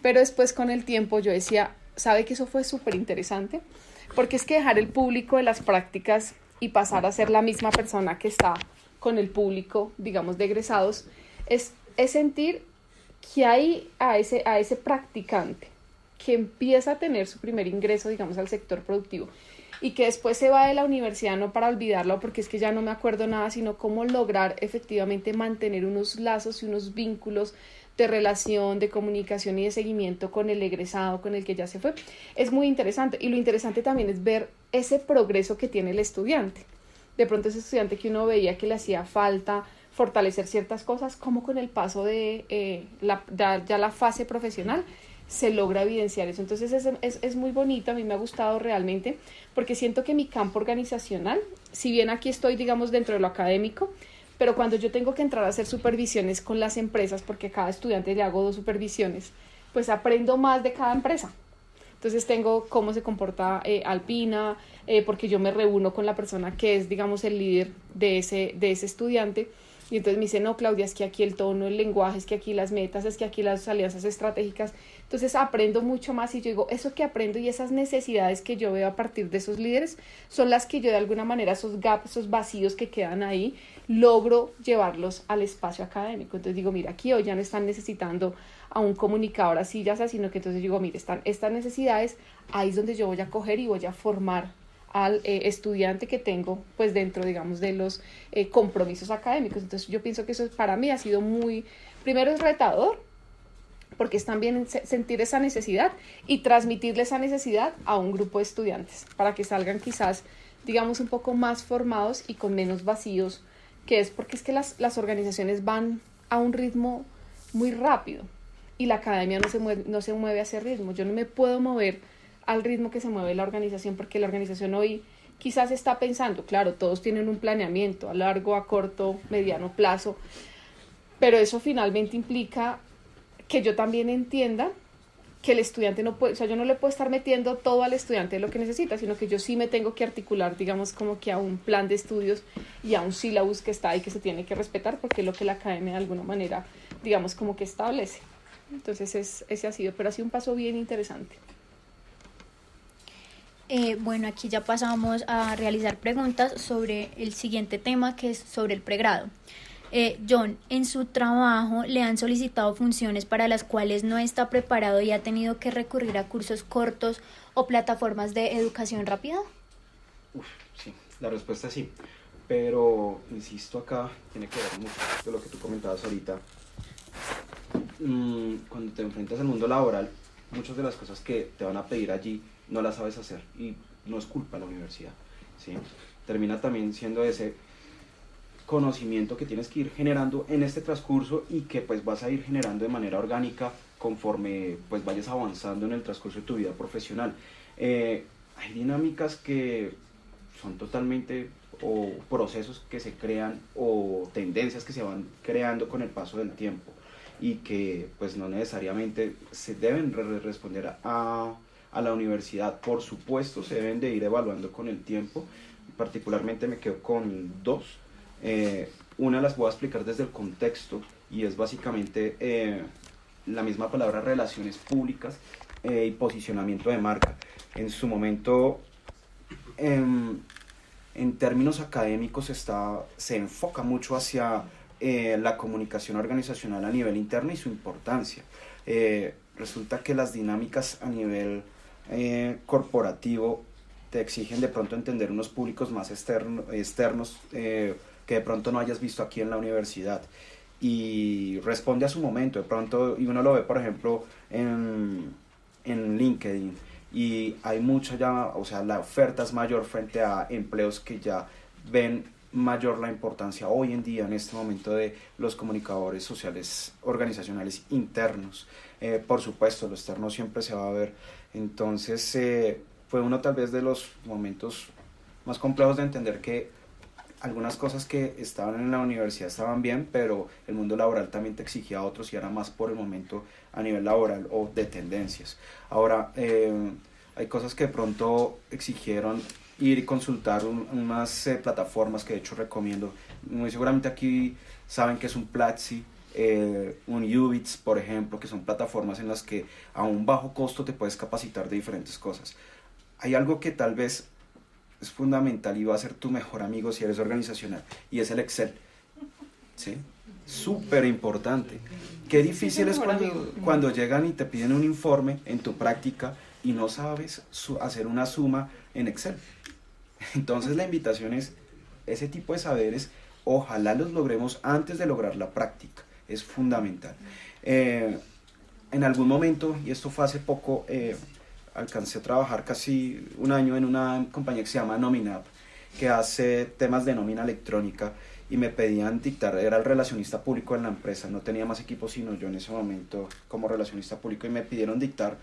Pero después con el tiempo yo decía, ¿sabe que eso fue súper interesante? Porque es que dejar el público de las prácticas y pasar a ser la misma persona que está con el público, digamos, de egresados, es sentir que hay a ese practicante que empieza a tener su primer ingreso, digamos, al sector productivo y que después se va de la universidad no para olvidarlo, porque es que ya no me acuerdo nada, sino cómo lograr efectivamente mantener unos lazos y unos vínculos de relación, de comunicación y de seguimiento con el egresado, con el que ya se fue. Es muy interesante, y lo interesante también es ver ese progreso que tiene el estudiante. De pronto ese estudiante que uno veía que le hacía falta fortalecer ciertas cosas, como con el paso de la fase profesional se logra evidenciar eso. Entonces es muy bonito, a mí me ha gustado realmente, porque siento que mi campo organizacional, si bien aquí estoy, digamos, dentro de lo académico, pero cuando yo tengo que entrar a hacer supervisiones con las empresas, porque a cada estudiante le hago 2 supervisiones, pues aprendo más de cada empresa. Entonces tengo cómo se comporta Alpina, porque yo me reúno con la persona que es, digamos, el líder de ese estudiante, y entonces me dice, no, Claudia, es que aquí el tono, el lenguaje, es que aquí las metas, es que aquí las alianzas estratégicas. Entonces aprendo mucho más y yo digo, eso que aprendo y esas necesidades que yo veo a partir de esos líderes son las que yo de alguna manera, esos gaps, esos vacíos que quedan ahí, logro llevarlos al espacio académico. Entonces digo, mira, aquí hoy ya no están necesitando a un comunicador así, ya sea, sino que entonces digo, mire, están estas necesidades, ahí es donde yo voy a coger y voy a formar al estudiante que tengo, pues dentro, digamos, de los compromisos académicos. Entonces yo pienso que eso para mí ha sido primero es retador, porque es también sentir esa necesidad y transmitirle esa necesidad a un grupo de estudiantes, para que salgan quizás, digamos, un poco más formados y con menos vacíos, que es porque es que las organizaciones van a un ritmo muy rápido y la academia no se mueve a ese ritmo. Yo no me puedo mover al ritmo que se mueve la organización, porque la organización hoy quizás está pensando, claro, todos tienen un planeamiento a largo, a corto, mediano plazo, pero eso finalmente implica que yo también entienda que el estudiante no puede, o sea, yo no le puedo estar metiendo todo al estudiante de lo que necesita, sino que yo sí me tengo que articular, digamos, como que a un plan de estudios y a un sílabus que está ahí que se tiene que respetar, porque es lo que la academia de alguna manera, digamos, como que establece. Entonces ese ha sido, pero ha sido un paso bien interesante. Bueno, aquí ya pasamos a realizar preguntas sobre el siguiente tema, que es sobre el pregrado. John, en su trabajo le han solicitado funciones para las cuales no está preparado y ha tenido que recurrir a cursos cortos o plataformas de educación rápida. Sí, la respuesta es sí, pero insisto, acá tiene que ver mucho de lo que tú comentabas ahorita. Cuando te enfrentas al mundo laboral, muchas de las cosas que te van a pedir allí no las sabes hacer, y no es culpa de la universidad, ¿sí? Termina también siendo ese conocimiento que tienes que ir generando en este transcurso y que pues vas a ir generando de manera orgánica conforme pues vayas avanzando en el transcurso de tu vida profesional. Hay dinámicas que son totalmente, o procesos que se crean, o tendencias que se van creando con el paso del tiempo, y que pues no necesariamente se deben responder a la universidad. Por supuesto se deben de ir evaluando con el tiempo. Particularmente me quedo con dos. Una las voy a explicar desde el contexto, y es básicamente la misma palabra, relaciones públicas y posicionamiento de marca. En su momento, en términos académicos, se enfoca mucho hacia la comunicación organizacional a nivel interno y su importancia. Resulta que las dinámicas a nivel corporativo te exigen de pronto entender unos públicos más externos que de pronto no hayas visto aquí en la universidad, y responde a su momento de pronto, y uno lo ve por ejemplo en LinkedIn, y hay mucha ya, o sea, la oferta es mayor frente a empleos que ya ven mayor la importancia hoy en día, en este momento, de los comunicadores sociales organizacionales internos. Por supuesto, lo externo siempre se va a ver. Entonces fue uno tal vez de los momentos más complejos de entender que algunas cosas que estaban en la universidad estaban bien, pero el mundo laboral también te exigía a otros, y era más por el momento a nivel laboral o de tendencias. Ahora, hay cosas que de pronto exigieron ir y consultar unas plataformas que de hecho recomiendo. Muy seguramente aquí saben que es un Platzi, un Ubits, por ejemplo, que son plataformas en las que a un bajo costo te puedes capacitar de diferentes cosas. Hay algo que tal vez es fundamental y va a ser tu mejor amigo si eres organizacional, y es el Excel, ¿sí? Súper importante. Qué difícil es cuando llegan y te piden un informe en tu práctica y no sabes hacer una suma en Excel. Entonces la invitación es ese tipo de saberes, ojalá los logremos antes de lograr la práctica, es fundamental. En algún momento, y esto fue hace poco, alcancé a trabajar casi un año en una compañía que se llama Nominap, que hace temas de nómina electrónica, y me pedían dictar, era el relacionista público en la empresa, no tenía más equipo sino yo en ese momento como relacionista público, y me pidieron dictar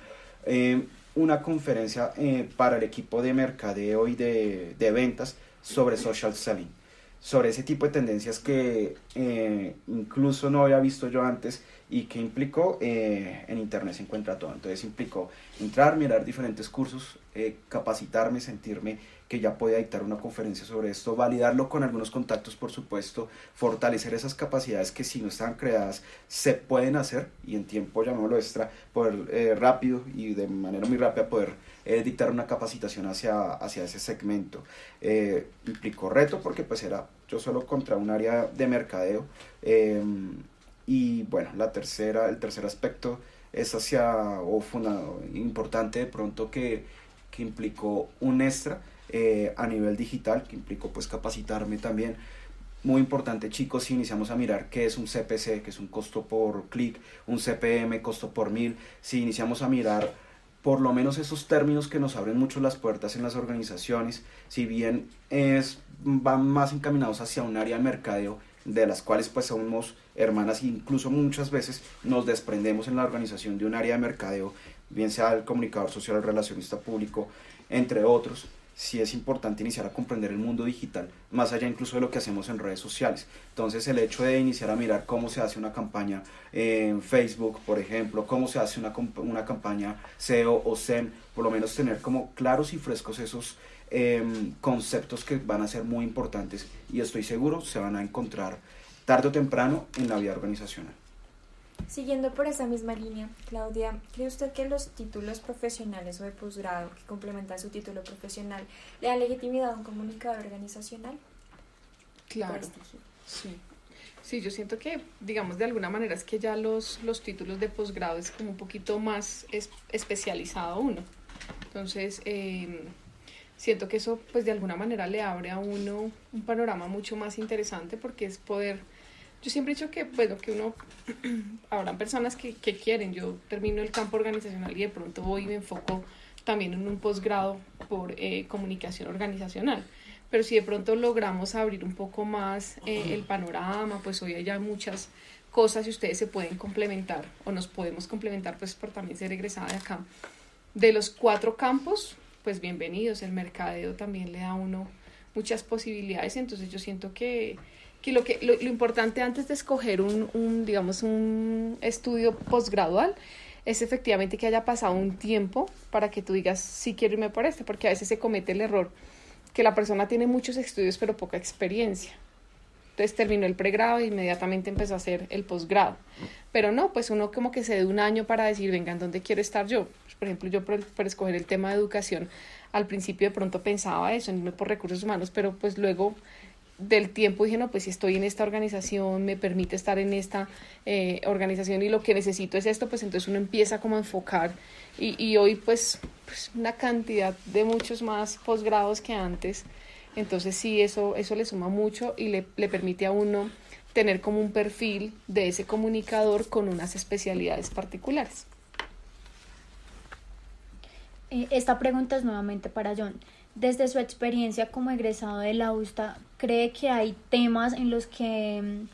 una conferencia para el equipo de mercadeo y de ventas sobre social selling, sobre ese tipo de tendencias que incluso no había visto yo antes, y que implicó, en internet se encuentra todo, entonces implicó entrar, mirar diferentes cursos, capacitarme, sentirme que ya podía dictar una conferencia sobre esto, validarlo con algunos contactos, por supuesto, fortalecer esas capacidades que si no están creadas se pueden hacer, y en tiempo, llamémoslo extra, poder rápido y de manera muy rápida poder dictar una capacitación hacia ese segmento. Implicó reto porque pues era yo solo contra un área de mercadeo, y bueno, el tercer aspecto es importante de pronto que implicó un extra a nivel digital, que implicó pues capacitarme también. Muy importante, chicos, si iniciamos a mirar qué es un CPC, que es un costo por clic, un CPM, costo por mil, si iniciamos a mirar por lo menos esos términos que nos abren mucho las puertas en las organizaciones, si bien van más encaminados hacia un área de mercadeo, de las cuales pues somos hermanas, incluso muchas veces nos desprendemos en la organización de un área de mercadeo, bien sea el comunicador social, el relacionista público, entre otros. Sí es importante iniciar a comprender el mundo digital, más allá incluso de lo que hacemos en redes sociales. Entonces el hecho de iniciar a mirar cómo se hace una campaña en Facebook, por ejemplo, cómo se hace una campaña SEO o SEM, por lo menos tener como claros y frescos esos conceptos que van a ser muy importantes y estoy seguro se van a encontrar tarde o temprano en la vida organizacional. Siguiendo por esa misma línea, Claudia, ¿cree usted que los títulos profesionales o de posgrado que complementan su título profesional le dan legitimidad a un comunicador organizacional? Claro, sí. Sí, yo siento que, digamos, de alguna manera es que ya los títulos de posgrado es como un poquito más especializado uno. Entonces, siento que eso, pues, de alguna manera le abre a uno un panorama mucho más interesante porque es poder... Yo siempre he dicho que, bueno, que uno, habrán personas que quieren, yo termino el campo organizacional y de pronto voy y me enfoco también en un posgrado por comunicación organizacional, pero si de pronto logramos abrir un poco más el panorama, pues hoy hay ya muchas cosas y ustedes se pueden complementar o nos podemos complementar pues por también ser egresada de acá. De los 4 campos, pues bienvenidos, el mercadeo también le da a uno muchas posibilidades, entonces yo siento que lo importante antes de escoger un estudio posgradual es efectivamente que haya pasado un tiempo para que tú digas sí quiero irme por este, porque a veces se comete el error que la persona tiene muchos estudios pero poca experiencia. Entonces terminó el pregrado e inmediatamente empezó a hacer el posgrado. Pero no, pues uno como que se dé un año para decir, venga, ¿en dónde quiero estar yo? Pues, por ejemplo, yo por escoger el tema de educación, al principio de pronto pensaba eso, en irme por recursos humanos, pero pues luego del tiempo dije, no, pues si estoy en esta organización, me permite estar en esta organización y lo que necesito es esto, pues entonces uno empieza como a enfocar y hoy pues una cantidad de muchos más posgrados que antes, entonces sí, eso le suma mucho y le permite a uno tener como un perfil de ese comunicador con unas especialidades particulares. Esta pregunta es nuevamente para John. Desde su experiencia como egresado de la USTA, ¿cree que hay temas en los que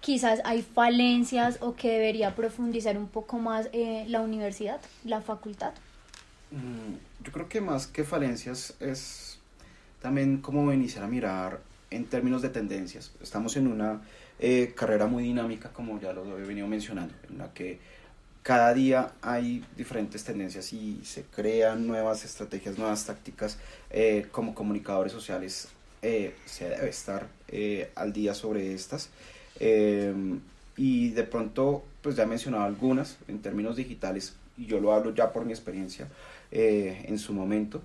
quizás hay falencias o que debería profundizar un poco más la universidad, la facultad? Yo creo que más que falencias es también como iniciar a mirar en términos de tendencias. Estamos en una carrera muy dinámica, como ya lo he venido mencionando, en la que cada día hay diferentes tendencias y se crean nuevas estrategias, nuevas tácticas. Como comunicadores sociales se debe estar al día sobre estas. Y de pronto, pues ya he mencionado algunas en términos digitales, y yo lo hablo ya por mi experiencia en su momento.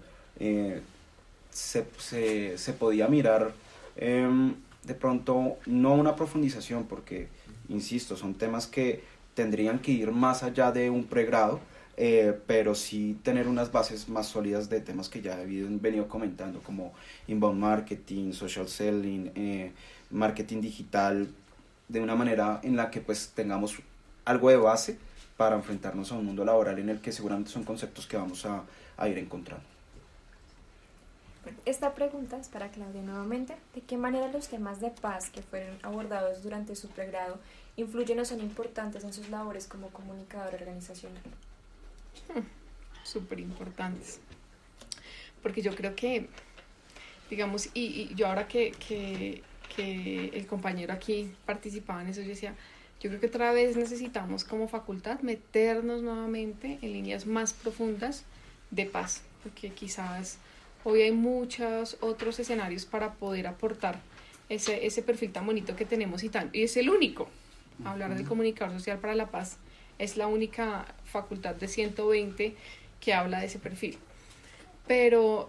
Se podía mirar de pronto no una profundización, porque, insisto, son temas que tendrían que ir más allá de un pregrado, pero sí tener unas bases más sólidas de temas que ya he venido comentando, como inbound marketing, social selling, marketing digital, de una manera en la que pues tengamos algo de base para enfrentarnos a un mundo laboral en el que seguramente son conceptos que vamos a ir encontrando. Bueno, esta pregunta es para Claudia nuevamente. ¿De qué manera los temas de paz que fueron abordados durante su pregrado influyen o son importantes en sus labores como comunicador organizacional? Súper importantes. Porque yo creo que, digamos, y yo ahora que el compañero aquí participaba en eso, yo decía, yo creo que otra vez necesitamos como facultad meternos nuevamente en líneas más profundas de paz, porque quizás hoy hay muchos otros escenarios para poder aportar ese perfil tan bonito que tenemos y es el único. Hablar del comunicador social para la paz es la única facultad de 120 que habla de ese perfil. Pero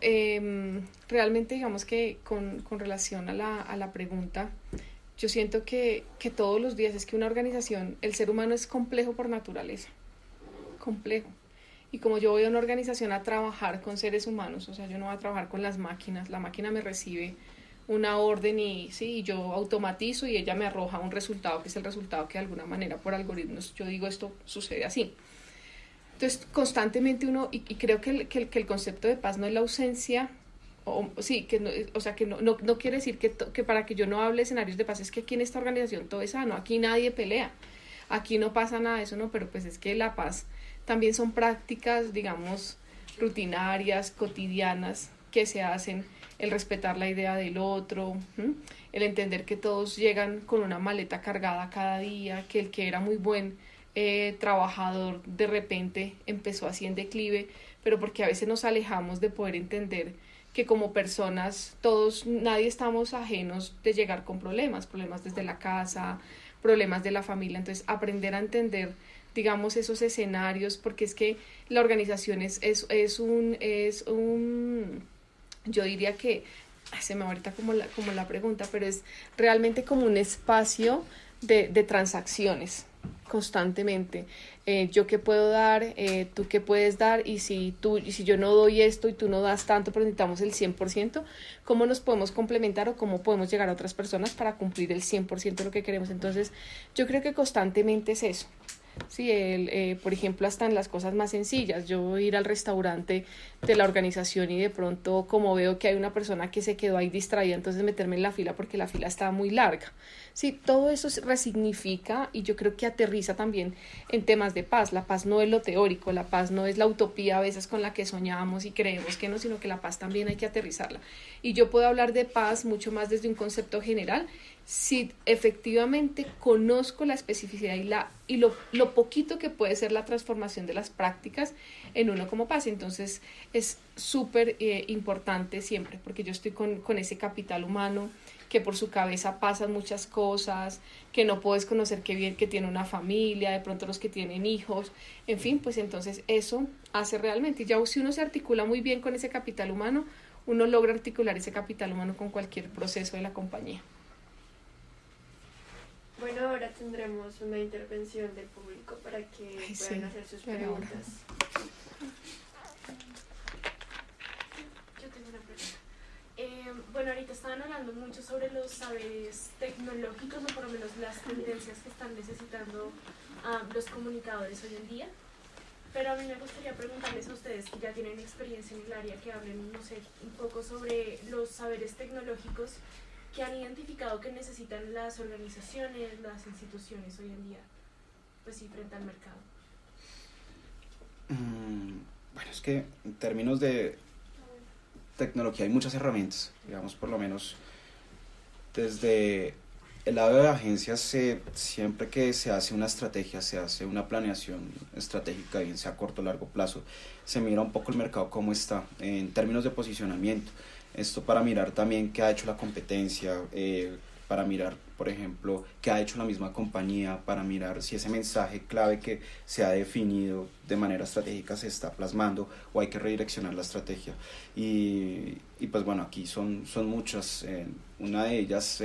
realmente digamos que con relación a la pregunta, yo siento que todos los días es que una organización, el ser humano es complejo por naturaleza, complejo. Y como yo voy a una organización a trabajar con seres humanos, o sea, yo no voy a trabajar con las máquinas, la máquina me recibe una orden y yo automatizo y ella me arroja un resultado que es el resultado que de alguna manera por algoritmos yo digo esto sucede así. Entonces, constantemente uno, y creo que el concepto de paz no es la ausencia, sí, que no, o sea, que no quiere decir que para que yo no hable escenarios de paz, es que aquí en esta organización todo es sano, aquí nadie pelea, aquí no pasa nada de eso, no, pero pues es que la paz también son prácticas, digamos, rutinarias, cotidianas, que se hacen, el respetar la idea del otro, el entender que todos llegan con una maleta cargada cada día, que el que era muy buen trabajador de repente empezó así en declive, pero porque a veces nos alejamos de poder entender que como personas todos, nadie estamos ajenos de llegar con problemas desde la casa, problemas de la familia, entonces aprender a entender, digamos, esos escenarios, porque es que la organización es un yo diría que, se me va ahorita como la pregunta, pero es realmente como un espacio de transacciones constantemente. Yo qué puedo dar, tú qué puedes dar, y si yo no doy esto y tú no das tanto, pero necesitamos el 100%, ¿cómo nos podemos complementar o cómo podemos llegar a otras personas para cumplir el 100% de lo que queremos? Entonces, yo creo que constantemente es eso. Sí, por ejemplo, hasta en las cosas más sencillas, yo ir al restaurante de la organización y de pronto como veo que hay una persona que se quedó ahí distraída, entonces meterme en la fila porque la fila estaba muy larga. Sí, todo eso se resignifica y yo creo que aterriza también en temas de paz. La paz no es lo teórico, la paz no es la utopía a veces con la que soñamos y creemos que no, sino que la paz también hay que aterrizarla. Y yo puedo hablar de paz mucho más desde un concepto general si efectivamente conozco la especificidad y lo poquito que puede ser la transformación de las prácticas en uno como paz. Entonces es súper importante siempre, porque yo estoy con ese capital humano, que por su cabeza pasan muchas cosas, que no puedes conocer qué bien que tiene una familia, de pronto los que tienen hijos, en fin, pues entonces eso hace realmente, y ya si uno se articula muy bien con ese capital humano, uno logra articular ese capital humano con cualquier proceso de la compañía. Bueno, ahora tendremos una intervención del público para que puedan hacer sus preguntas. Yo tengo una pregunta. Bueno, ahorita estaban hablando mucho sobre los saberes tecnológicos, o por lo menos las tendencias que están necesitando los comunicadores hoy en día. Pero a mí me gustaría preguntarles a ustedes que ya tienen experiencia en el área, que hablen, no sé, un poco sobre los saberes tecnológicos que han identificado que necesitan las organizaciones, las instituciones hoy en día, pues sí, frente al mercado. Bueno, es que en términos de tecnología hay muchas herramientas, digamos, por lo menos desde el lado de agencias, siempre que se hace una estrategia, se hace una planeación estratégica, bien sea a corto o largo plazo, se mira un poco el mercado cómo está en términos de posicionamiento. Esto para mirar también qué ha hecho la competencia, para mirar, por ejemplo, qué ha hecho la misma compañía, para mirar si ese mensaje clave que se ha definido de manera estratégica se está plasmando o hay que redireccionar la estrategia. Y pues bueno, aquí son muchas. Una de ellas,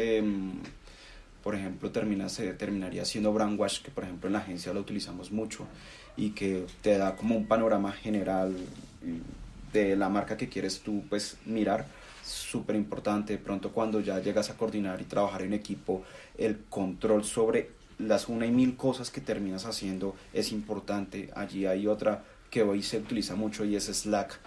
por ejemplo, terminaría siendo brand wash, que por ejemplo en la agencia lo utilizamos mucho y que te da como un panorama general de la marca que quieres tú pues mirar. Súper importante. De pronto cuando ya llegas a coordinar y trabajar en equipo, el control sobre las 1,000 cosas que terminas haciendo es importante. Allí hay otra que hoy se utiliza mucho y es Slack,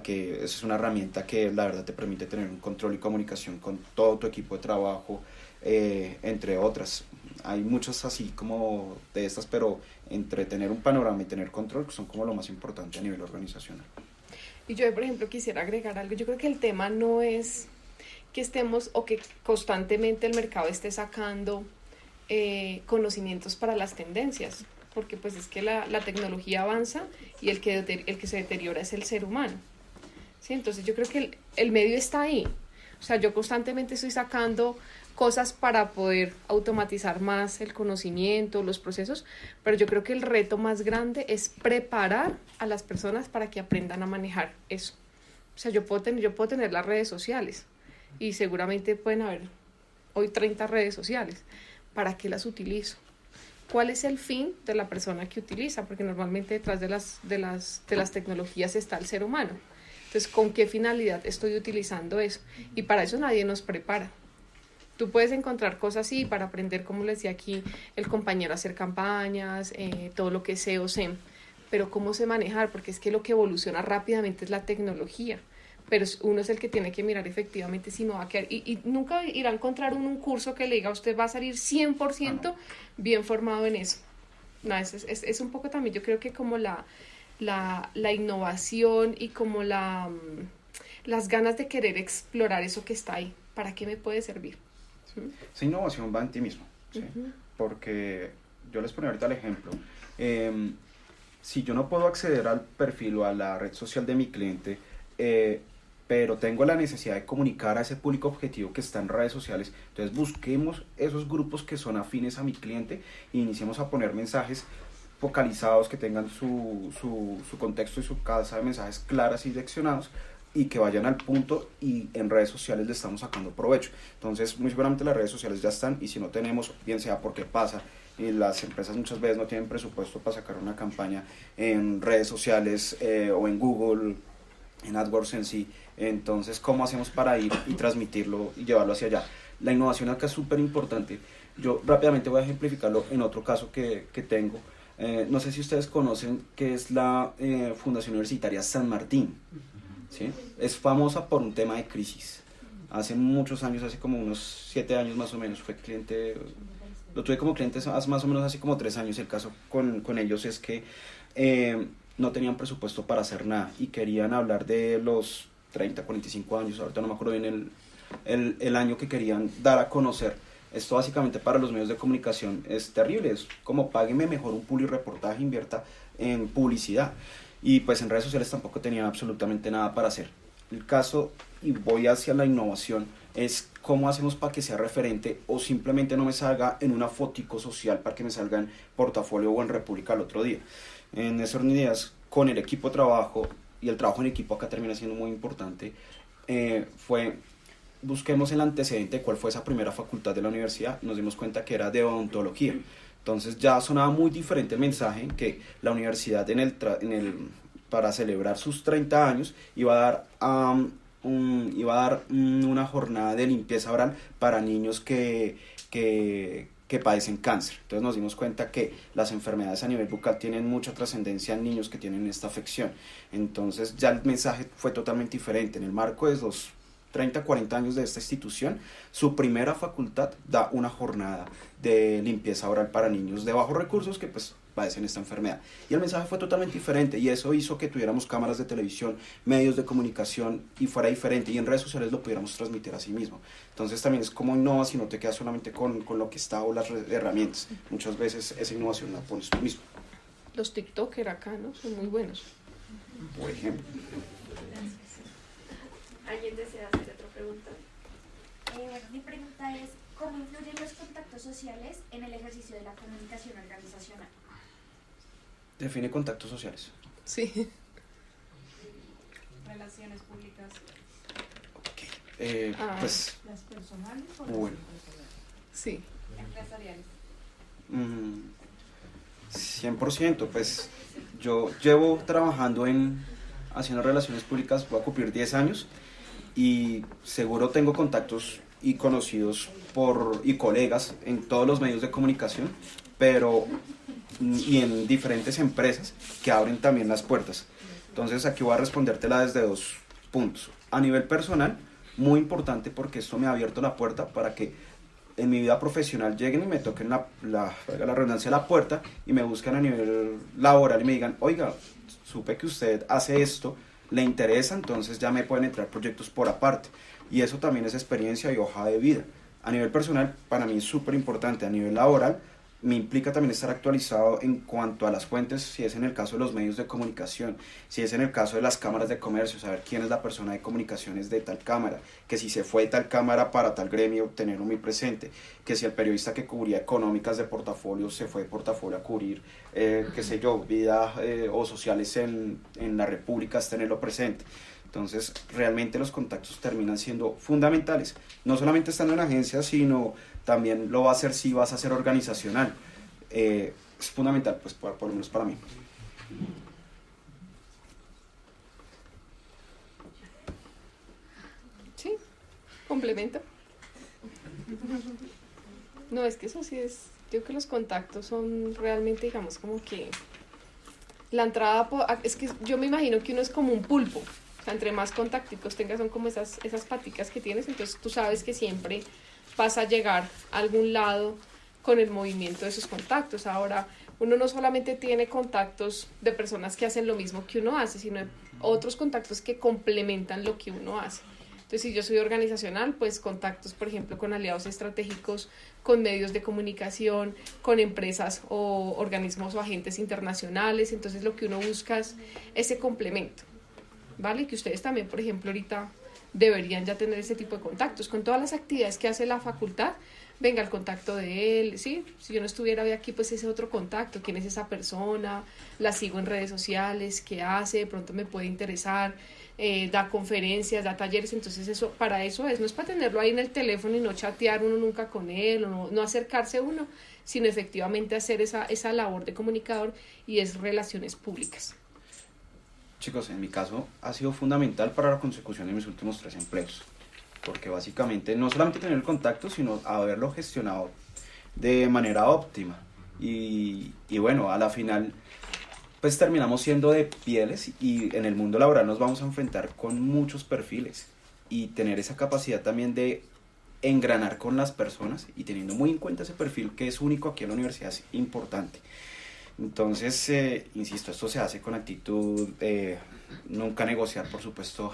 es una herramienta que la verdad te permite tener un control y comunicación con todo tu equipo de trabajo, entre otras. Hay muchas así como de estas, pero entre tener un panorama y tener control son como lo más importante a nivel organizacional. Y yo, por ejemplo, quisiera agregar algo. Yo creo que el tema no es que estemos o que constantemente el mercado esté sacando conocimientos para las tendencias, porque pues es que la tecnología avanza y el que se deteriora es el ser humano. ¿Sí? Entonces yo creo que el medio está ahí. O sea, yo constantemente estoy sacando cosas para poder automatizar más el conocimiento, los procesos, pero yo creo que el reto más grande es preparar a las personas para que aprendan a manejar eso. O sea, yo puedo tener las redes sociales y seguramente pueden haber hoy 30 redes sociales. ¿Para qué las utilizo? ¿Cuál es el fin de la persona que utiliza? Porque normalmente detrás de las tecnologías está el ser humano. Entonces, ¿con qué finalidad estoy utilizando eso? Y para eso nadie nos prepara. Tú puedes encontrar cosas así para aprender, como les decía aquí, el compañero a hacer campañas, todo lo que es SEO, SEM, pero cómo se manejar, porque es que lo que evoluciona rápidamente es la tecnología, pero uno es el que tiene que mirar efectivamente si no va a quedar, y nunca irá a encontrar un curso que le diga a usted va a salir 100% bien formado en eso. No, es un poco también, yo creo que como la innovación y como las ganas de querer explorar eso que está ahí, ¿para qué me puede servir? ¿Sí? Esa innovación va en ti mismo, ¿sí? Porque yo les pongo ahorita el ejemplo. Si yo no puedo acceder al perfil o a la red social de mi cliente, pero tengo la necesidad de comunicar a ese público objetivo que está en redes sociales, entonces busquemos esos grupos que son afines a mi cliente e iniciemos a poner mensajes focalizados que tengan su contexto y su casa de mensajes claras y direccionados y que vayan al punto, y en redes sociales le estamos sacando provecho. Entonces muy seguramente las redes sociales ya están, y si no tenemos, bien sea porque pasa y las empresas muchas veces no tienen presupuesto para sacar una campaña en redes sociales o en Google, en AdWords en sí, entonces ¿cómo hacemos para ir y transmitirlo y llevarlo hacia allá? La innovación acá es súper importante. Yo rápidamente voy a ejemplificarlo en otro caso que tengo. No sé si ustedes conocen qué es la Fundación Universitaria San Martín, ¿sí? Es famosa por un tema de crisis. Hace muchos años, hace como unos 7 años más o menos, fue cliente, lo tuve como cliente hace más o menos hace como 3 años. El caso con ellos es que no tenían presupuesto para hacer nada y querían hablar de los 30, 45 años, ahorita no me acuerdo bien el año que querían dar a conocer. Esto básicamente para los medios de comunicación es terrible, es como págueme mejor un publireportaje, invierta en publicidad. Y pues en redes sociales tampoco tenían absolutamente nada para hacer. El caso, y voy hacia la innovación, es cómo hacemos para que sea referente o simplemente no me salga en una fotico social para que me salga en Portafolio o en República el otro día. En esas ideas, con el equipo de trabajo, y el trabajo en equipo acá termina siendo muy importante, busquemos el antecedente de cuál fue esa primera facultad de la universidad. Nos dimos cuenta que era de odontología. Entonces ya sonaba muy diferente el mensaje, que la universidad para celebrar sus 30 años iba a dar una jornada de limpieza oral para niños que padecen cáncer. Entonces nos dimos cuenta que las enfermedades a nivel bucal tienen mucha trascendencia en niños que tienen esta afección. Entonces ya el mensaje fue totalmente diferente. En el marco de los 30, 40 años de esta institución, su primera facultad da una jornada de limpieza oral para niños de bajos recursos que pues padecen esta enfermedad. Y el mensaje fue totalmente diferente, y eso hizo que tuviéramos cámaras de televisión, medios de comunicación, y fuera diferente, y en redes sociales lo pudiéramos transmitir a sí mismo. Entonces también es como innovas si no te quedas solamente con lo que está o las herramientas. Muchas veces esa innovación la pones tú mismo. Los TikTokers acá, ¿no? Son muy buenos. Por ejemplo. ¿Alguien desea hacer otra pregunta? Bueno, mi pregunta es, ¿cómo influyen los contactos sociales en el ejercicio de la comunicación organizacional? Define contactos sociales. Sí. Relaciones públicas. Pues, ¿Las personales o bueno. Sí. empresariales? 100%, pues yo llevo trabajando haciendo relaciones públicas, voy a cumplir 10 años, y seguro tengo contactos y conocidos y colegas en todos los medios de comunicación, y en diferentes empresas que abren también las puertas. Entonces aquí voy a respondértela desde 2 puntos. A nivel personal, muy importante, porque esto me ha abierto la puerta para que en mi vida profesional lleguen y me toquen la redundancia, la puerta, y me buscan a nivel laboral y me digan, oiga, supe que usted hace esto, le interesa, entonces ya me pueden entrar proyectos por aparte. Y eso también es experiencia y hoja de vida. A nivel personal, para mí es súper importante. A nivel laboral, me implica también estar actualizado en cuanto a las fuentes, si es en el caso de los medios de comunicación, si es en el caso de las cámaras de comercio, saber quién es la persona de comunicaciones de tal cámara, que si se fue tal cámara para tal gremio, tenerlo muy presente, que si el periodista que cubría económicas de Portafolio se fue de Portafolio a cubrir, qué sé yo, vida o sociales en la República, tenerlo presente. Entonces, realmente los contactos terminan siendo fundamentales, no solamente estando en agencias, sino también lo va a hacer si vas a ser organizacional. Es fundamental, pues por lo menos para mí. Sí, complemento. No, es que eso sí es, yo creo que los contactos son realmente, digamos, como que La entrada, es que yo me imagino que uno es como un pulpo. O sea, entre más contacticos tengas, son como esas paticas que tienes, entonces tú sabes que siempre vas a llegar a algún lado con el movimiento de esos contactos. Ahora, uno no solamente tiene contactos de personas que hacen lo mismo que uno hace, sino otros contactos que complementan lo que uno hace. Entonces, si yo soy organizacional, pues contactos, por ejemplo, con aliados estratégicos, con medios de comunicación, con empresas o organismos o agentes internacionales. Entonces, lo que uno busca es ese complemento, ¿vale? Que ustedes también, por ejemplo, ahorita deberían ya tener ese tipo de contactos. Con todas las actividades que hace la facultad, venga el contacto de él, ¿sí? Si yo no estuviera hoy aquí, pues ese otro contacto, quién es esa persona, la sigo en redes sociales, qué hace, de pronto me puede interesar, da conferencias, da talleres, entonces eso, para eso es, no es para tenerlo ahí en el teléfono y no chatear uno nunca con él, o no acercarse uno, sino efectivamente hacer esa labor de comunicador y es relaciones públicas. Chicos, en mi caso ha sido fundamental para la consecución de mis últimos 3 empleos, porque básicamente no solamente tener el contacto, sino haberlo gestionado de manera óptima. Y bueno, a la final pues terminamos siendo de pieles y en el mundo laboral nos vamos a enfrentar con muchos perfiles y tener esa capacidad también de engranar con las personas y teniendo muy en cuenta ese perfil que es único aquí en la universidad es importante. Entonces, insisto, esto se hace con actitud, nunca negociar, por supuesto,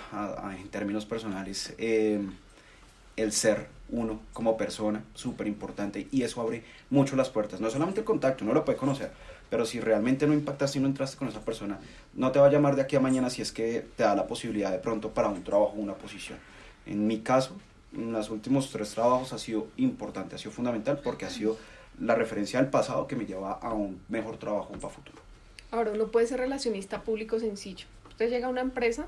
en términos personales, el ser uno como persona, súper importante, y eso abre mucho las puertas. No solamente el contacto, uno lo puede conocer, pero si realmente no impactas, si no entraste con esa persona, no te va a llamar de aquí a mañana si es que te da la posibilidad de pronto para un trabajo o una posición. En mi caso, en los últimos 3 trabajos ha sido importante, ha sido fundamental porque ha sido la referencia al pasado que me lleva a un mejor trabajo para futuro. Ahora, uno puede ser relacionista público sencillo. Usted llega a una empresa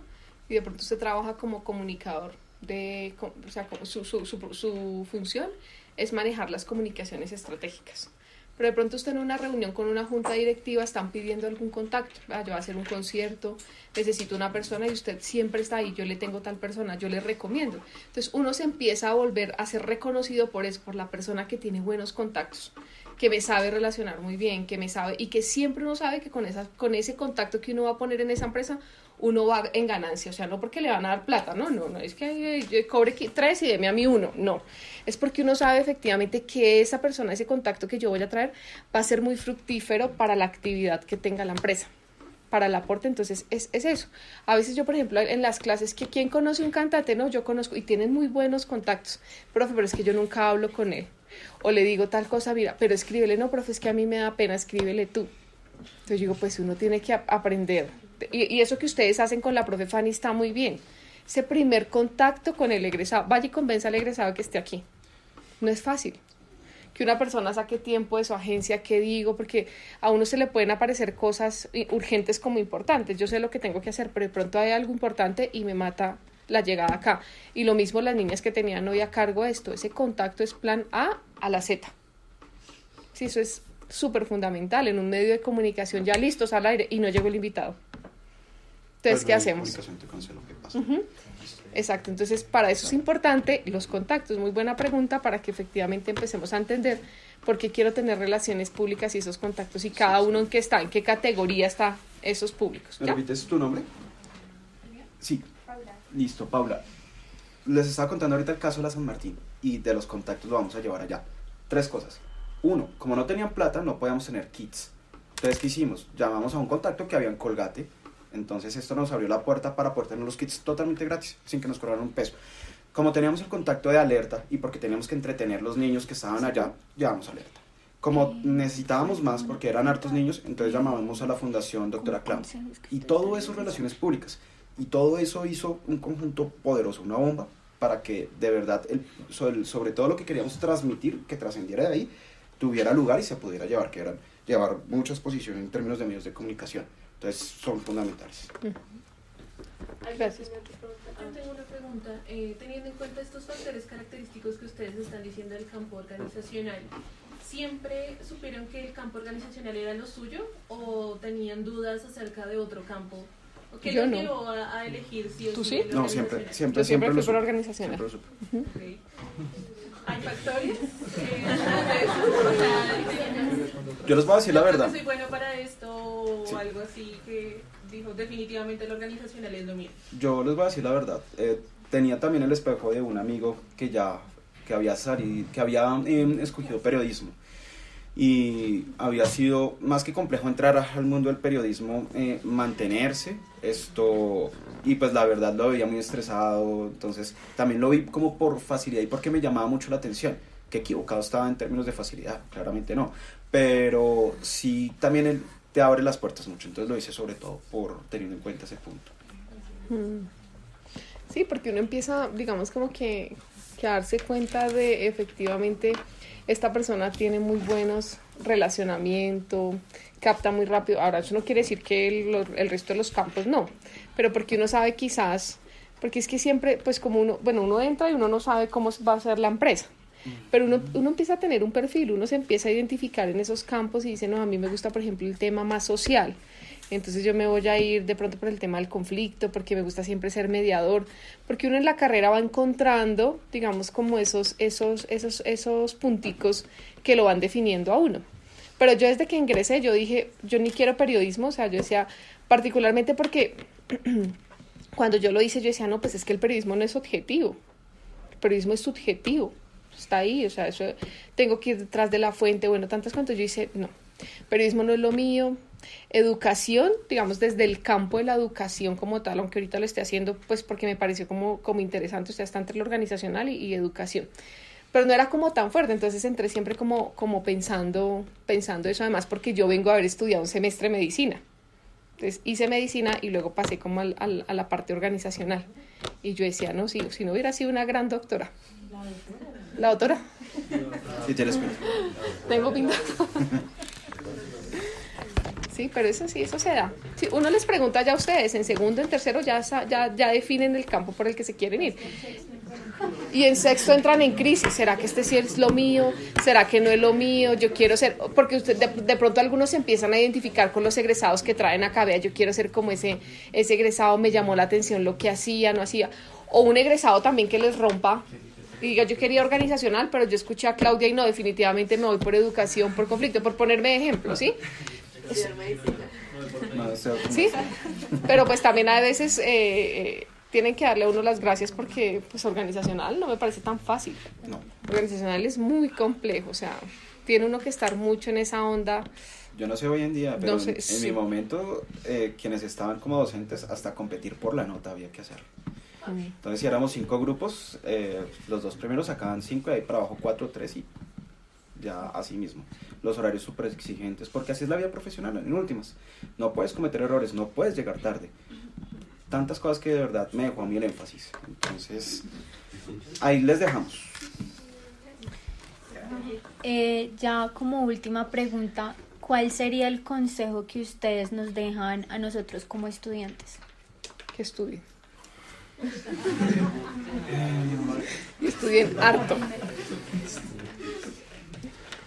y de pronto usted trabaja como comunicador, o sea, su función es manejar las comunicaciones estratégicas. Pero de pronto usted en una reunión con una junta directiva están pidiendo algún contacto. Yo voy a hacer un concierto, necesito una persona y usted siempre está ahí, yo le tengo tal persona, yo le recomiendo. Entonces uno se empieza a volver a ser reconocido por eso, por la persona que tiene buenos contactos, que me sabe relacionar muy bien, que me sabe y que siempre uno sabe que con ese contacto que uno va a poner en esa empresa, uno va en ganancia, o sea, no porque le van a dar plata, no, es que yo cobre 3 y deme a mí 1, no, es porque uno sabe efectivamente que esa persona, ese contacto que yo voy a traer va a ser muy fructífero para la actividad que tenga la empresa, para el aporte. Entonces es eso. A veces yo, por ejemplo, en las clases, que ¿quién conoce un cantante? No, yo conozco, y tienen muy buenos contactos, profe, pero es que yo nunca hablo con él, o le digo tal cosa, mira, pero escríbele, no, profe, es que a mí me da pena, escríbele tú. Entonces digo, pues uno tiene que aprender. Y eso que ustedes hacen con la profe Fanny está muy bien. Ese primer contacto con el egresado, vaya y convenza al egresado que esté aquí. No es fácil. Que una persona saque tiempo de su agencia, ¿qué digo? Porque a uno se le pueden aparecer cosas urgentes como importantes. Yo sé lo que tengo que hacer, pero de pronto hay algo importante y me mata la llegada acá. Y lo mismo las niñas que tenían hoy a cargo de esto. Ese contacto es plan A a la Z. Sí, eso es súper fundamental en un medio de comunicación ya listos al aire y no llegó el invitado. Entonces, ¿qué hacemos? Exacto, entonces para eso es importante los contactos. Muy buena pregunta para que efectivamente empecemos a entender por qué quiero tener relaciones públicas y esos contactos y cada uno en qué está, en qué categoría está esos públicos. ¿Me repites tu nombre? Sí. Paula. Listo, Paula. Les estaba contando ahorita el caso de la San Martín y de los contactos lo vamos a llevar allá. 3 cosas. 1, como no tenían plata, no podíamos tener kits. Entonces, ¿qué hicimos? Llamamos a un contacto que había en Colgate. Entonces, esto nos abrió la puerta para poder tener los kits totalmente gratis, sin que nos cobraran un peso. Como teníamos el contacto de Alerta y porque teníamos que entretener los niños que estaban allá, llevamos Alerta. Como necesitábamos más, porque eran hartos niños, entonces llamábamos a la Fundación Doctora Clown. Y todo eso, relaciones públicas. Y todo eso hizo un conjunto poderoso, una bomba, para que de verdad, sobre todo lo que queríamos transmitir, que trascendiera de ahí, tuviera lugar y se pudiera llevar, que eran llevar mucha exposición en términos de medios de comunicación. Entonces son fundamentales. Gracias. Yo tengo una pregunta. Teniendo en cuenta estos factores característicos que ustedes están diciendo del campo organizacional, ¿siempre supieron que el campo organizacional era lo suyo o tenían dudas acerca de otro campo? ¿O qué les llevó a elegir si ¿Tú sí? No, siempre fui por organizacional. Okay. ¿Hay factores? Yo les voy a decir la verdad. Soy bueno para esto o algo así. definitivamente lo organizacional es lo mío? Yo les voy a decir la verdad. Tenía también el espejo de un amigo que había salido, que había escogido periodismo. Y había sido más que complejo entrar al mundo del periodismo, mantenerse, y pues la verdad lo veía muy estresado, entonces también lo vi como por facilidad y porque me llamaba mucho la atención, que equivocado estaba en términos de facilidad, claramente no, pero sí también él te abre las puertas mucho, entonces lo hice sobre todo por teniendo en cuenta ese punto. Sí, porque uno empieza, digamos, como que a darse cuenta de efectivamente esta persona tiene muy buenos relacionamientos, capta muy rápido. Ahora, eso no quiere decir que el resto de los campos no, pero porque uno sabe quizás, porque es que siempre, pues como uno entra y uno no sabe cómo va a ser la empresa, pero uno empieza a tener un perfil, uno se empieza a identificar en esos campos y dice, no, a mí me gusta, por ejemplo, el tema más social. Entonces yo me voy a ir de pronto por el tema del conflicto, porque me gusta siempre ser mediador, porque uno en la carrera va encontrando, digamos, como esos punticos que lo van definiendo a uno. Pero yo desde que ingresé, yo dije, yo ni quiero periodismo, o sea, yo decía, particularmente porque cuando yo lo hice, yo decía, no, pues es que el periodismo no es objetivo, el periodismo es subjetivo, está ahí, o sea, eso tengo que ir detrás de la fuente, bueno, tantas cuantas, yo hice, no, periodismo no es lo mío. Educación, digamos, desde el campo de la educación como tal, aunque ahorita lo esté haciendo, pues porque me pareció como interesante, o sea, está entre lo organizacional y educación, pero no era como tan fuerte, entonces entré siempre como pensando eso, además porque yo vengo a haber estudiado un semestre de medicina, entonces hice medicina y luego pasé como a la parte organizacional, y yo decía, no, si no hubiera sido una gran doctora. ¿La doctora? Sí, tienes pinta. Tengo pinta. Sí, pero eso se da. Si uno les pregunta ya a ustedes, en segundo, en tercero ya definen el campo por el que se quieren ir. Y en sexto entran en crisis. ¿Será que este sí es lo mío? ¿Será que no es lo mío? Yo quiero ser... Porque usted de pronto algunos se empiezan a identificar con los egresados que traen acá. Vea, yo quiero ser como ese egresado, me llamó la atención lo que hacía, no hacía. O un egresado también que les rompa y diga, yo quería organizacional, pero yo escuché a Claudia y no, definitivamente me voy por educación, por conflicto, por ponerme de ejemplo, ¿sí? Sí, pero pues también a veces tienen que darle a uno las gracias porque pues organizacional no me parece tan fácil. No. Organizacional es muy complejo, o sea, tiene uno que estar mucho en esa onda. Yo no sé hoy en día, pero No sé, en sí. mi momento quienes estaban como docentes hasta competir por la nota había que hacerlo. Entonces si éramos 5 grupos, los 2 primeros sacaban 5 y ahí para abajo 4, 3 y ya así mismo. Los horarios súper exigentes, porque así es la vida profesional, en últimas. No puedes cometer errores, no puedes llegar tarde. Tantas cosas que de verdad me dejó a mí el énfasis. Entonces, ahí les dejamos. Ya como última pregunta, ¿cuál sería el consejo que ustedes nos dejan a nosotros como estudiantes? Que estudien. Y estudien harto.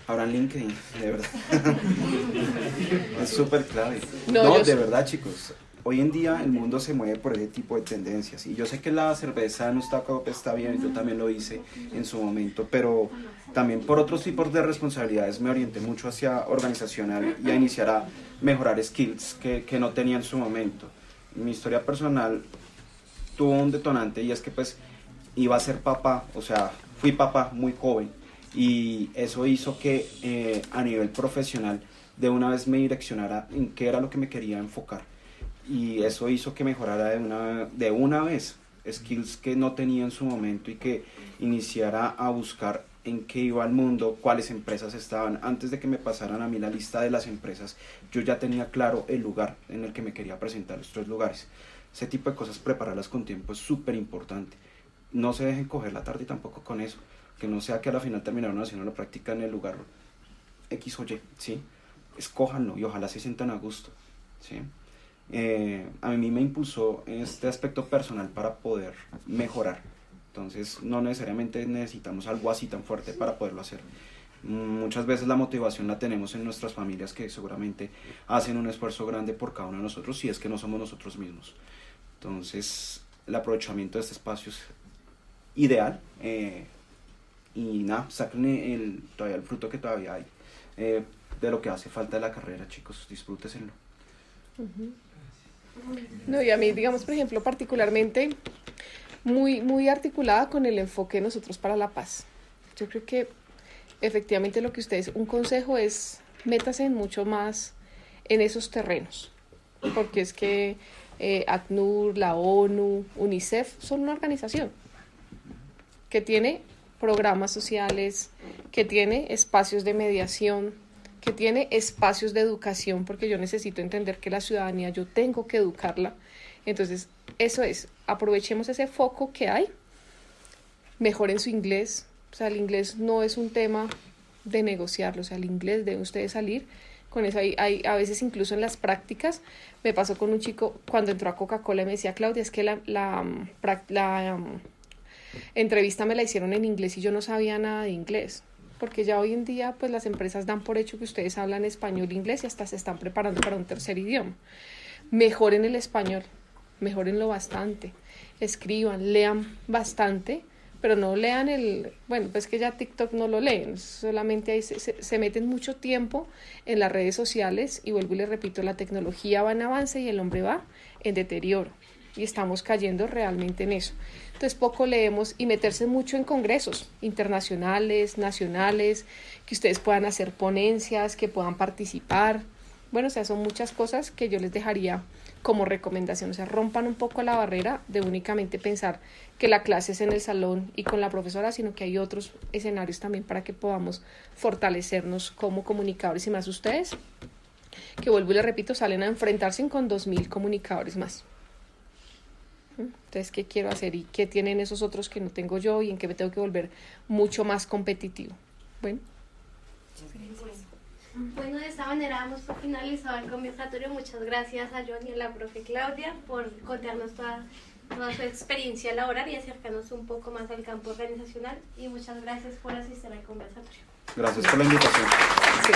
Abran LinkedIn, de verdad. Es súper clave. No, De verdad, chicos. Hoy en día el mundo se mueve por ese tipo de tendencias. Y yo sé que la cerveza no está bien, yo también lo hice en su momento, pero también por otros tipos de responsabilidades me orienté mucho hacia organizacional y a iniciar a mejorar skills que no tenía en su momento. Mi historia personal tuvo un detonante y es que pues iba a ser papá, o sea, fui papá muy joven. Y eso hizo que a nivel profesional de una vez me direccionara en qué era lo que me quería enfocar, y eso hizo que mejorara de una vez skills que no tenía en su momento y que iniciara a buscar en qué iba el mundo, cuáles empresas estaban. Antes de que me pasaran a mí la lista de las empresas, yo ya tenía claro el lugar en el que me quería presentar, los 3 lugares. Ese tipo de cosas, prepararlas con tiempo es súper importante. No se dejen coger la tarde tampoco con eso, que no sea que a la final terminaron haciendo la práctica en el lugar X o Y, ¿sí? Escójanlo y ojalá se sientan a gusto, ¿sí? A mí me impulsó este aspecto personal para poder mejorar. Entonces no necesariamente necesitamos algo así tan fuerte para poderlo hacer. Muchas veces la motivación la tenemos en nuestras familias, que seguramente hacen un esfuerzo grande por cada uno de nosotros, si es que no somos nosotros mismos. Entonces el aprovechamiento de este espacio es ideal, y nada, saquen todavía el fruto que todavía hay de lo que hace falta de la carrera, chicos, disfrútenlo. No, y a mí, digamos, por ejemplo, particularmente muy articulada con el enfoque de Nosotros para la Paz. Yo creo que efectivamente lo que ustedes, un consejo es métase mucho más en esos terrenos, porque es que ACNUR, la ONU, UNICEF son una organización que tiene programas sociales, que tiene espacios de mediación, que tiene espacios de educación, porque yo necesito entender que la ciudadanía yo tengo que educarla. Entonces, eso es, aprovechemos ese foco que hay, mejoren su inglés, o sea, el inglés no es un tema de negociarlo, o sea, el inglés deben ustedes salir con eso. Hay a veces incluso en las prácticas, me pasó con un chico cuando entró a Coca-Cola y me decía, Claudia, es que la entrevista me la hicieron en inglés y yo no sabía nada de inglés, porque ya hoy en día pues las empresas dan por hecho que ustedes hablan español e inglés y hasta se están preparando para un tercer idioma. Mejoren el español, mejórenlo bastante, escriban, lean bastante, pero no lean bueno, pues que ya TikTok no lo leen, solamente ahí se meten mucho tiempo en las redes sociales y vuelvo y les repito, la tecnología va en avance y el hombre va en deterioro y estamos cayendo realmente en eso. Entonces poco leemos y meterse mucho en congresos internacionales, nacionales, que ustedes puedan hacer ponencias, que puedan participar. Bueno, o sea, son muchas cosas que yo les dejaría como recomendación. O sea, rompan un poco la barrera de únicamente pensar que la clase es en el salón y con la profesora, sino que hay otros escenarios también para que podamos fortalecernos como comunicadores y más ustedes, que vuelvo y les repito, salen a enfrentarse con 2.000 comunicadores más. Entonces, ¿qué quiero hacer? ¿Y qué tienen esos otros que no tengo yo? ¿Y en qué me tengo que volver mucho más competitivo? Bueno. Bueno, de esta manera damos por finalizado el conversatorio. Muchas gracias a John y a la profe Claudia por contarnos toda su experiencia laboral y acercarnos un poco más al campo organizacional. Y muchas gracias por asistir al conversatorio. Gracias por la invitación. Sí.